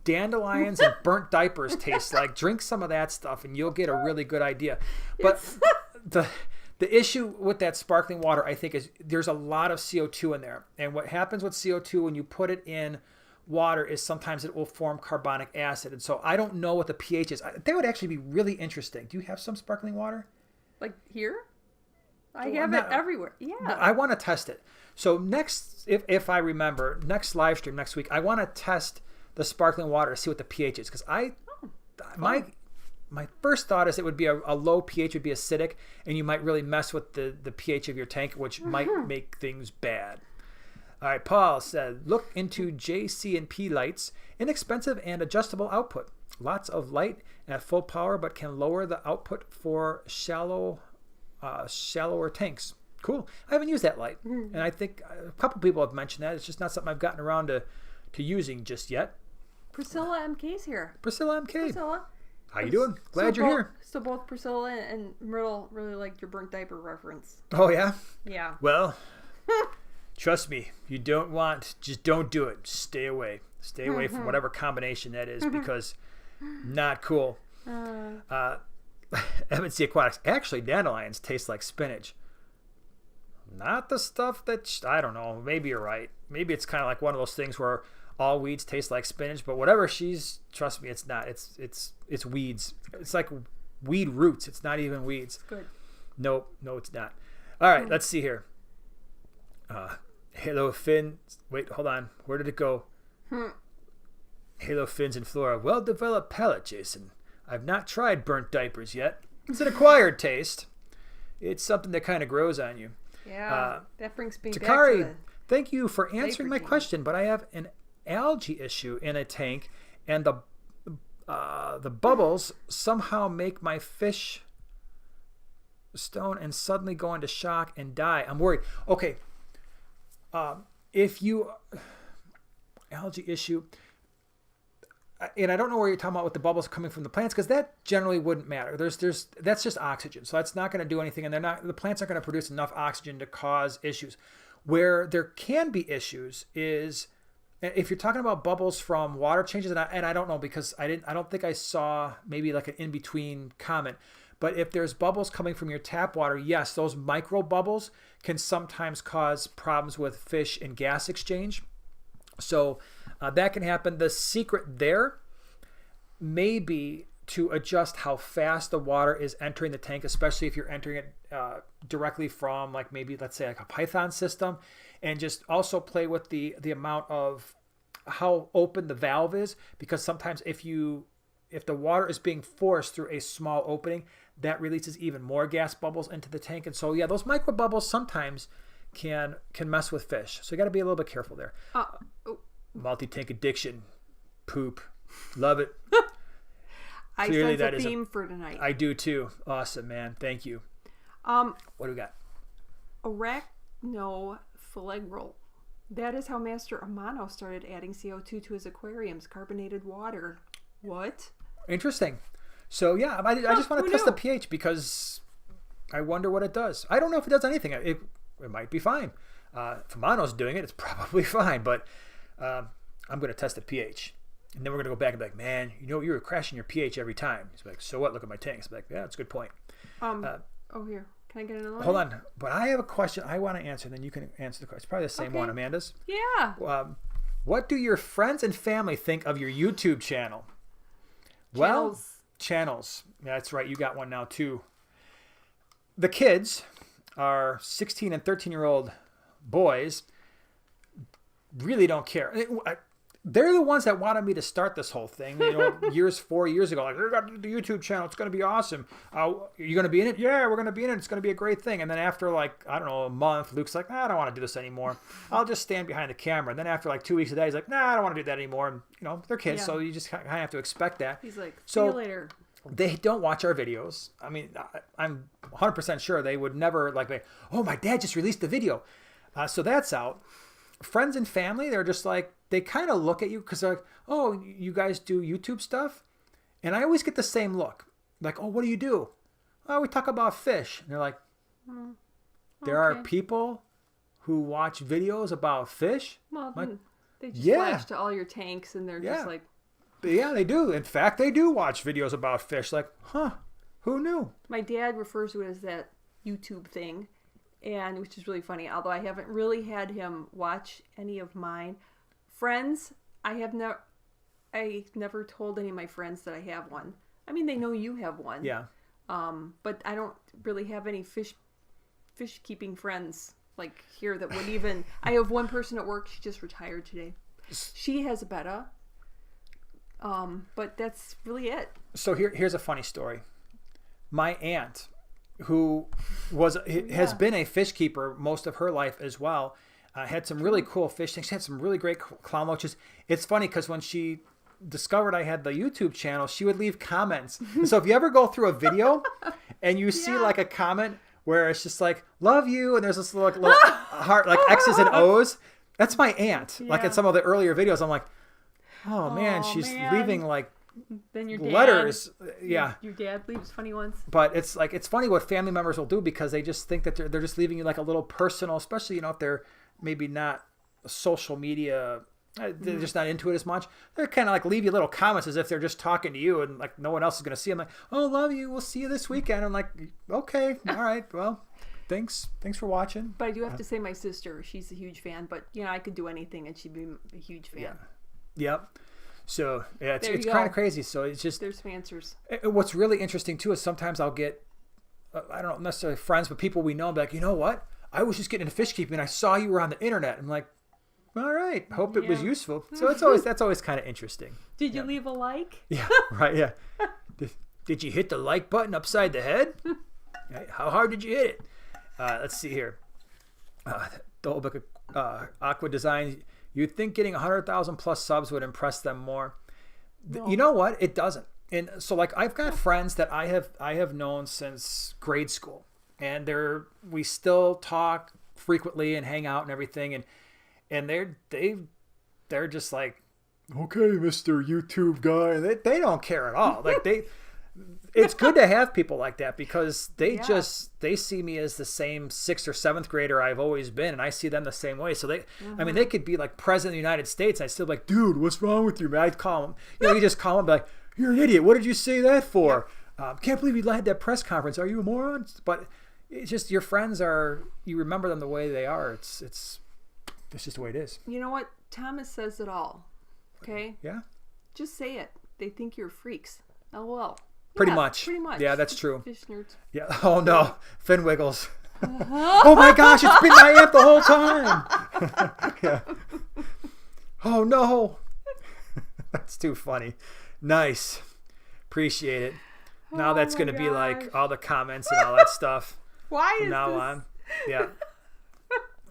dandelions and burnt diapers taste like, drink some of that stuff and you'll get a really good idea. But the issue with that sparkling water, I think, is there's a lot of CO2 in there, and what happens with CO2 when you put it in water is sometimes it will form carbonic acid. And so I don't know what the pH is. That would actually be really interesting. Do you have some sparkling water like here? I have it everywhere. Yeah, I want to test it. So next, if I remember, next live stream next week, I want to test the sparkling water to see what the pH is, because my first thought is it would be a low pH would be acidic, and you might really mess with the pH of your tank, which might make things bad. All right, Paul said, look into JC&P lights, inexpensive and adjustable output, lots of light and at full power, but can lower the output for shallower tanks. Cool. I haven't used that light, and I think a couple people have mentioned that. It's just not something I've gotten around to using just yet. Priscilla MK's here. Priscilla MK. Priscilla. How you doing? Glad you're here. So both Priscilla and Myrtle really liked your burnt diaper reference. Oh, yeah? Yeah. Well, trust me, you just don't do it. Stay away. Stay away from whatever combination that is, because not cool. M&C Aquatics. Actually, dandelions taste like spinach. Not the stuff that, I don't know, maybe you're right. Maybe it's kind of like one of those things where all weeds taste like spinach, but whatever trust me, it's not. It's weeds. It's like weed roots. It's not even weeds. Good. No, it's not. All right, let's see here. Halo Fin. Wait, hold on. Where did it go? Halo Fins and Flora. Well-developed palate, Jason. I've not tried burnt diapers yet. It's an acquired taste. It's something that kind of grows on you. Yeah, that brings me Takari, back to thank you for answering my question, but I have an algae issue in a tank, and the bubbles somehow make my fish stone and suddenly go into shock and die. I'm worried. Okay, if you algae issue, and I don't know where you're talking about with the bubbles coming from the plants, because that generally wouldn't matter. That's just oxygen, so that's not going to do anything, and the plants aren't going to produce enough oxygen to cause issues. Where there can be issues is if you're talking about bubbles from water changes, and I don't know, because I don't think I saw maybe like an in between comment. But if there's bubbles coming from your tap water, yes, those micro bubbles can sometimes cause problems with fish and gas exchange. So that can happen. The secret there may be to adjust how fast the water is entering the tank, especially if you're entering it directly from, like, maybe, let's say, like a Python system, and just also play with the amount of how open the valve is, because sometimes if the water is being forced through a small opening, that releases even more gas bubbles into the tank. And so, yeah, those micro bubbles sometimes can mess with fish. So you got to be a little bit careful there. Multi-tank addiction. Poop. Love it. I Clearly, sense a theme for tonight. I do too. Awesome, man. Thank you. What do we got? Arachnophilagral. That is how Master Amano started adding CO2 to his aquariums, carbonated water. What? Interesting. So yeah, I just want to test the pH because I wonder what it does. I don't know if it does anything. It might be fine. If Amano's doing it, it's probably fine. But I'm going to test the pH. And then we're going to go back and be like, man, you were crashing your pH every time. He's like, so what? Look at my tanks. I'm like, yeah, that's a good point. Here. Can I get another one? Hold on. But I have a question I want to answer. Then you can answer the question. It's probably the same one, Amanda's. Yeah. What do your friends and family think of your YouTube channel? Well, channels. Yeah, that's right. You got one now, too. The kids, our 16 and 13-year-old boys, really don't care. They're the ones that wanted me to start this whole thing, 4 years ago. Like, we got the YouTube channel. It's going to be awesome. You're going to be in it? Yeah, we're going to be in it. It's going to be a great thing. And then after, like, I don't know, a month, Luke's like, nah, I don't want to do this anymore. I'll just stand behind the camera. And then after, like, 2 weeks a day, he's like, nah, I don't want to do that anymore. And, they're kids, so you just kind of have to expect that. He's like, see you later. They don't watch our videos. I mean, I'm 100% sure they would never, like, oh, my dad just released the video. So that's out. Friends and family, they're just like, they kind of look at you because they're like, oh, you guys do YouTube stuff? And I always get the same look. Like, oh, what do you do? Oh, we talk about fish. And they're like, there are people who watch videos about fish? Well, like, they just flash to all your tanks and they're just like... Yeah, they do. In fact, they do watch videos about fish. Like, who knew? My dad refers to it as that YouTube thing. And which is really funny, although I haven't really had him watch any of mine. Friends, I never told any of my friends that I have one. I mean, they know you have one. Yeah. But I don't really have any fish keeping friends like here that would even. I have one person at work. She just retired today. She has a betta. But that's really it. So here's a funny story. My aunt, who has been a fish keeper most of her life as well, had some really cool fish things. She had some really great clown loaches. It's funny because when she discovered I had the YouTube channel, she would leave comments. And so if you ever go through a video and you see like a comment where it's just like, love you, and there's this little heart, like X's and O's, that's my aunt. Yeah. Like in some of the earlier videos, I'm like, oh man, she's leaving like then your dad, letters. Yeah. Your dad leaves funny ones. But it's like, it's funny what family members will do because they just think that they're just leaving you like a little personal, especially, if they're maybe not social media, they're just not into it as much. They're kind of like leave you little comments as if they're just talking to you and like no one else is going to see them. Like, oh, love you. We'll see you this weekend. I'm like, okay. All right. Well, thanks for watching. But I do have to say my sister, she's a huge fan, but I could do anything and she'd be a huge fan. Yeah. Yep. So yeah, it's kind of crazy. So it's just, there's some answers. What's really interesting too is sometimes I'll get, I don't necessarily friends, but people we know, I'll be like, you know what? I was just getting into fish keeping and I saw you were on the internet. I'm like, all right, hope it was useful. So that's always kind of interesting. Did you leave a like? Yeah, right. Yeah. Did you hit the like button upside the head? How hard did you hit it? Let's see here. The whole book of Aqua Design. You'd think getting 100,000 plus subs would impress them more. No. You know what? It doesn't. And so like I've got friends that I have known since grade school, and we still talk frequently and hang out and everything, and they're just like, okay, Mr. YouTube guy. They don't care at all. Like it's good to have people like that because they see me as the same 6th or 7th grader I've always been, and I see them the same way. So I mean, they could be like president of the United States, and I'd still be like, dude, what's wrong with you, man? I'd call them, you just call them, be like, you're an idiot. What did you say that for? Can't believe you had that press conference. Are you a moron? But it's just your friends you remember them the way they are. It's just the way it is. You know what? Thomas says it all. Okay? Yeah. Just say it. They think you're freaks. LOL. Pretty much. Yeah, that's true. Fish nerds. Yeah. Oh no, fin wiggles. Oh my gosh, it's been my aunt the whole time. Yeah. Oh no. That's too funny. Nice. Appreciate it. Now that's going to be like all the comments and all that stuff. Why is now this? On. Yeah.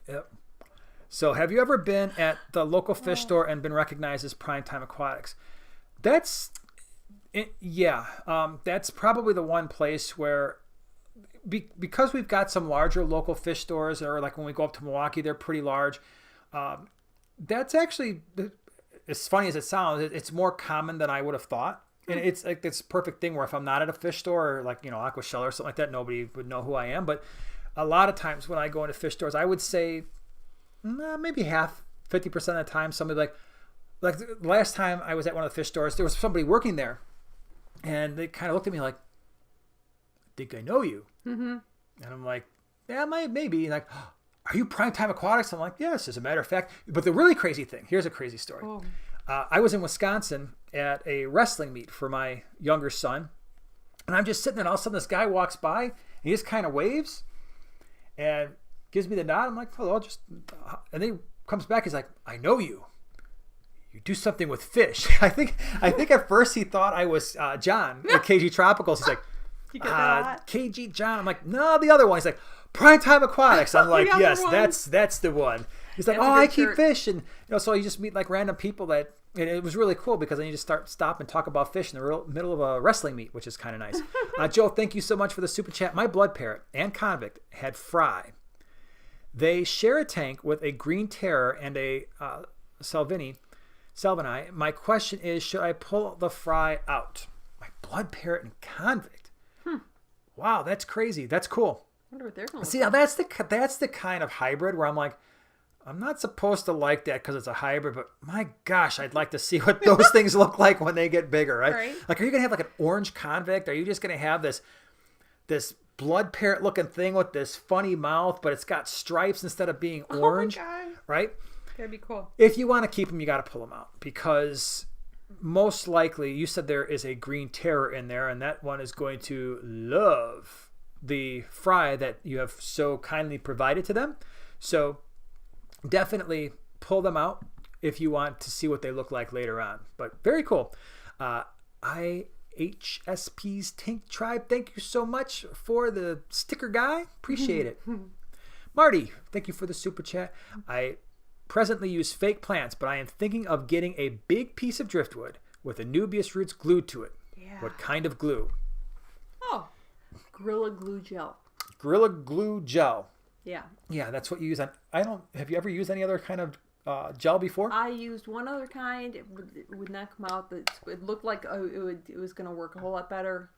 Yep. So have you ever been at the local fish store and been recognized as Primetime Aquatics? That's probably the one place where, because we've got some larger local fish stores, or like when we go up to Milwaukee, they're pretty large. That's actually, as funny as it sounds, it's more common than I would have thought. And it's like this perfect thing where if I'm not at a fish store or like, Aqua Shell or something like that, nobody would know who I am. But a lot of times when I go into fish stores, I would say maybe 50% of the time, somebody like the last time I was at one of the fish stores, there was somebody working there and they kind of looked at me like, I think I know you. Mm-hmm. And I'm like, yeah, maybe. And like, are you Primetime Aquatics? I'm like, yes, as a matter of fact. But the really crazy thing, here's a crazy story. Oh. I was in Wisconsin at a wrestling meet for my younger son. And I'm just sitting there and all of a sudden this guy walks by and he just kind of waves and gives me the nod. I'm like, hello, and then he comes back. He's like, I know you. You do something with fish. I think at first he thought I was John at KG Tropicals. He's like, you get that? KG John. I'm like, no, the other one. He's like, Primetime Aquatics. I'm like, yes, that's the one. He's like, I keep fish. And so you just meet like random people that, and it was really cool because then you just stop and talk about fish in the middle of a wrestling meet, which is kind of nice. Joe, thank you so much for the super chat. My blood parrot and convict had fry. They share a tank with a green terror and a Salvini. My question is, should I pull the fry out? My blood parrot and convict. Wow, that's crazy. That's cool. I wonder what they're going to see. Now that's the kind of hybrid where I'm like, I'm not supposed to like that because it's a hybrid, but my gosh, I'd like to see what those things look like when they get bigger, right? Like, are you gonna have like an orange convict? Are you just gonna have this blood parrot looking thing with this funny mouth, but it's got stripes instead of being orange, right? That'd be cool. If you want to keep them, you got to pull them out because most likely, you said there is a green terror in there, and that one is going to love the fry that you have so kindly provided to them. So definitely pull them out if you want to see what they look like later on. But very cool. IHSP's Tank Tribe, thank you so much for the sticker guy. Appreciate it. Marty, thank you for the super chat. I presently use fake plants, but I am thinking of getting a big piece of driftwood with Anubias roots glued to it. Yeah. What kind of glue? Oh, Gorilla Glue Gel. Gorilla Glue Gel. Yeah. Yeah, that's what you use on. Have you ever used any other kind of gel before? I used one other kind. It would not come out. It looked like it was going to work a whole lot better.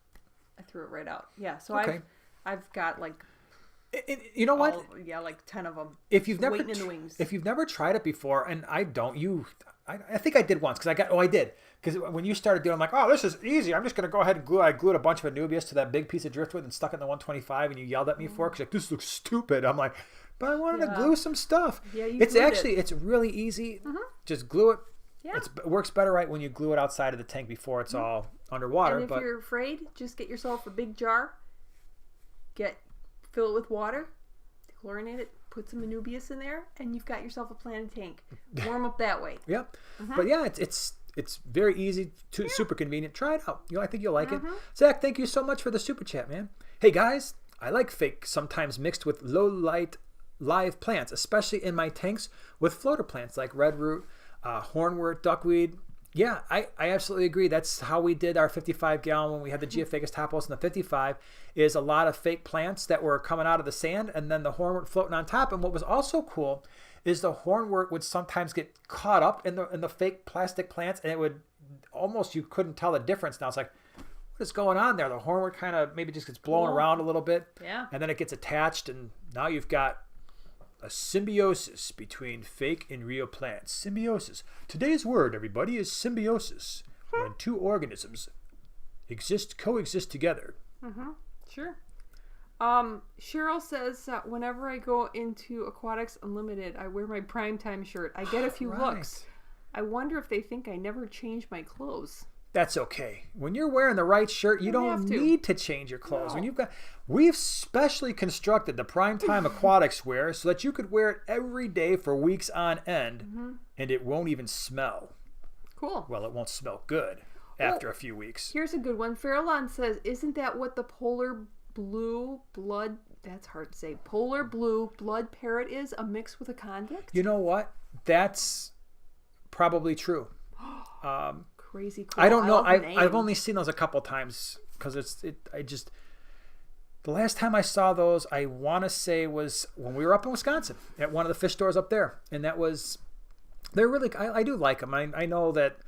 I threw it right out. Yeah. So okay. I've got like. You know what? Like 10 of them. Waiting in the wings. If you've never tried it before, and I think I did once because I did. Because when you started doing, I'm like, oh, this is easy. I'm just going to go ahead and glue. I glued a bunch of Anubias to that big piece of driftwood and stuck it in the 125, and you yelled at me for it because like, this looks stupid. I'm like, but I wanted to glue some stuff. Yeah, it's really easy. Mm-hmm. Just glue it. Yeah. It works better when you glue it outside of the tank before it's all underwater. And if you're afraid, just get yourself a big jar. Fill it with water, chlorinate it, put some Anubias in there, and you've got yourself a planted tank. Warm up that way. Yep. Mm-hmm. But yeah, it's very easy, super convenient. Try it out. I think you'll like it. Zach, thank you so much for the super chat, man. Hey guys, I like fake sometimes mixed with low light live plants, especially in my tanks with floater plants like red root, hornwort, duckweed. Yeah, I absolutely agree. That's how we did our 55-gallon when we had the Geophagus topos in the 55, is a lot of fake plants that were coming out of the sand and then the hornwort floating on top. And what was also cool is the hornwort would sometimes get caught up in the fake plastic plants, and it would almost, you couldn't tell the difference. Now it's like, what is going on there? The hornwort kind of maybe just gets blown around a little bit. Yeah. And then it gets attached, and now you've got a symbiosis between fake and real plants. Symbiosis. Today's word, everybody, is symbiosis. When two organisms coexist together. Mm-hmm. Sure. Cheryl says, whenever I go into Aquatics Unlimited, I wear my primetime shirt. I get a few looks. I wonder if they think I never change my clothes. That's okay. When you're wearing the right shirt, you don't need to change your clothes. No. We've specially constructed the Primetime Aquatics wear so that you could wear it every day for weeks on end, and it won't even smell. Cool. Well, it won't smell good after a few weeks. Here's a good one. Farallon says, isn't that what the polar blue blood, that's hard to say, polar blue blood parrot is, a mix with a convict? You know what? That's probably true. Crazy cool. I don't know. I've only seen those a couple times because The last time I saw those, I want to say was when we were up in Wisconsin at one of the fish stores up there. And they're really, I do like them. I know that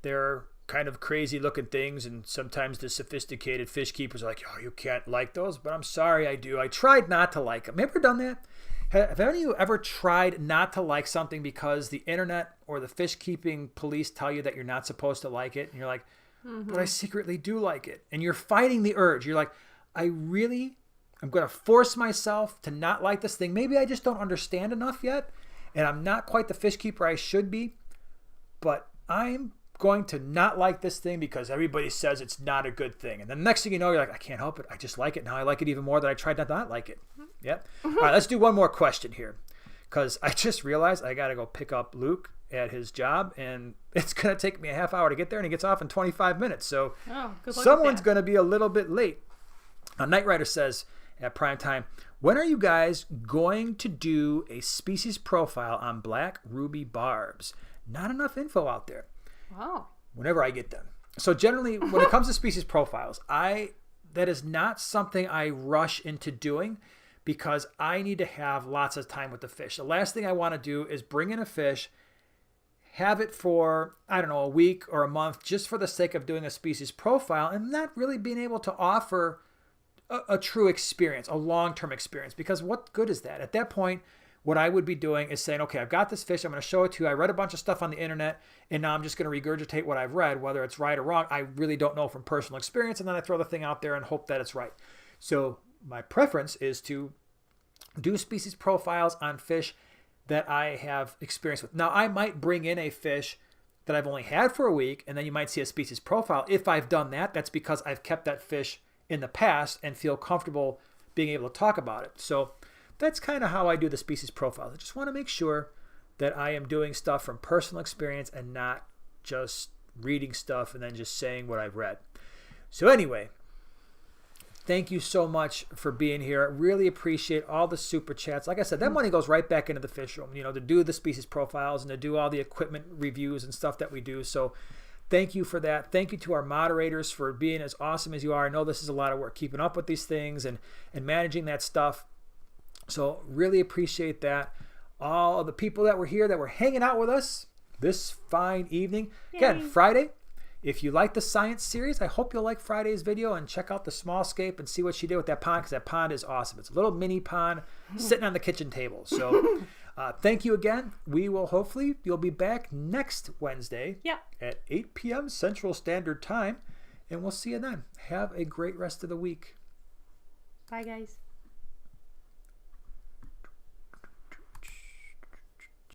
they're kind of crazy looking things, and sometimes the sophisticated fish keepers are like, oh, you can't like those, but I'm sorry, I do. I tried not to like them. Have you ever done that? Have any of you ever tried not to like something because the internet or the fish keeping police tell you that you're not supposed to like it? And you're like, but I secretly do like it. And you're fighting the urge. You're like, I'm going to force myself to not like this thing. Maybe I just don't understand enough yet, and I'm not quite the fish keeper I should be, but I'm going to not like this thing because everybody says it's not a good thing. And the next thing you know, you're like, I can't help it. I just like it. Now I like it even more than I tried not to not like it. Yep. All right, let's do one more question here, because I just realized I got to go pick up Luke at his job, and it's going to take me a half hour to get there, and he gets off in 25 minutes. So someone's going to be a little bit late. Night Rider says at prime time, when are you guys going to do a species profile on black ruby barbs? Not enough info out there. Wow. Whenever I get them. So generally, when it comes to species profiles, that is not something I rush into doing because I need to have lots of time with the fish. The last thing I want to do is bring in a fish, have it for, I don't know, a week or a month just for the sake of doing a species profile and not really being able to offer a true experience, a long-term experience, because what good is that? At that point, what I would be doing is saying, okay, I've got this fish. I'm going to show it to you. I read a bunch of stuff on the internet, and now I'm just going to regurgitate what I've read, whether it's right or wrong. I really don't know from personal experience, and then I throw the thing out there and hope that it's right. So my preference is to do species profiles on fish that I have experience with. Now, I might bring in a fish that I've only had for a week, and then you might see a species profile. If I've done that, that's because I've kept that fish in the past and feel comfortable being able to talk about it. So that's kind of how I do the species profiles. I just want to make sure that I am doing stuff from personal experience and not just reading stuff and then just saying what I've read. So anyway, thank you so much for being here. I really appreciate all the super chats. Like I said, that money goes right back into the fish room, to do the species profiles and to do all the equipment reviews and stuff that we do. So thank you for that. Thank you to our moderators for being as awesome as you are. I know this is a lot of work, keeping up with these things and managing that stuff. So really appreciate that. All of the people that were here, that were hanging out with us this fine evening. Yay. Again, Friday. If you like the science series, I hope you'll like Friday's video and check out the small scape and see what she did with that pond, because that pond is awesome. It's a little mini pond sitting on the kitchen table. So thank you again. You'll be back next Wednesday at 8 p.m. Central Standard Time, and we'll see you then. Have a great rest of the week. Bye, guys.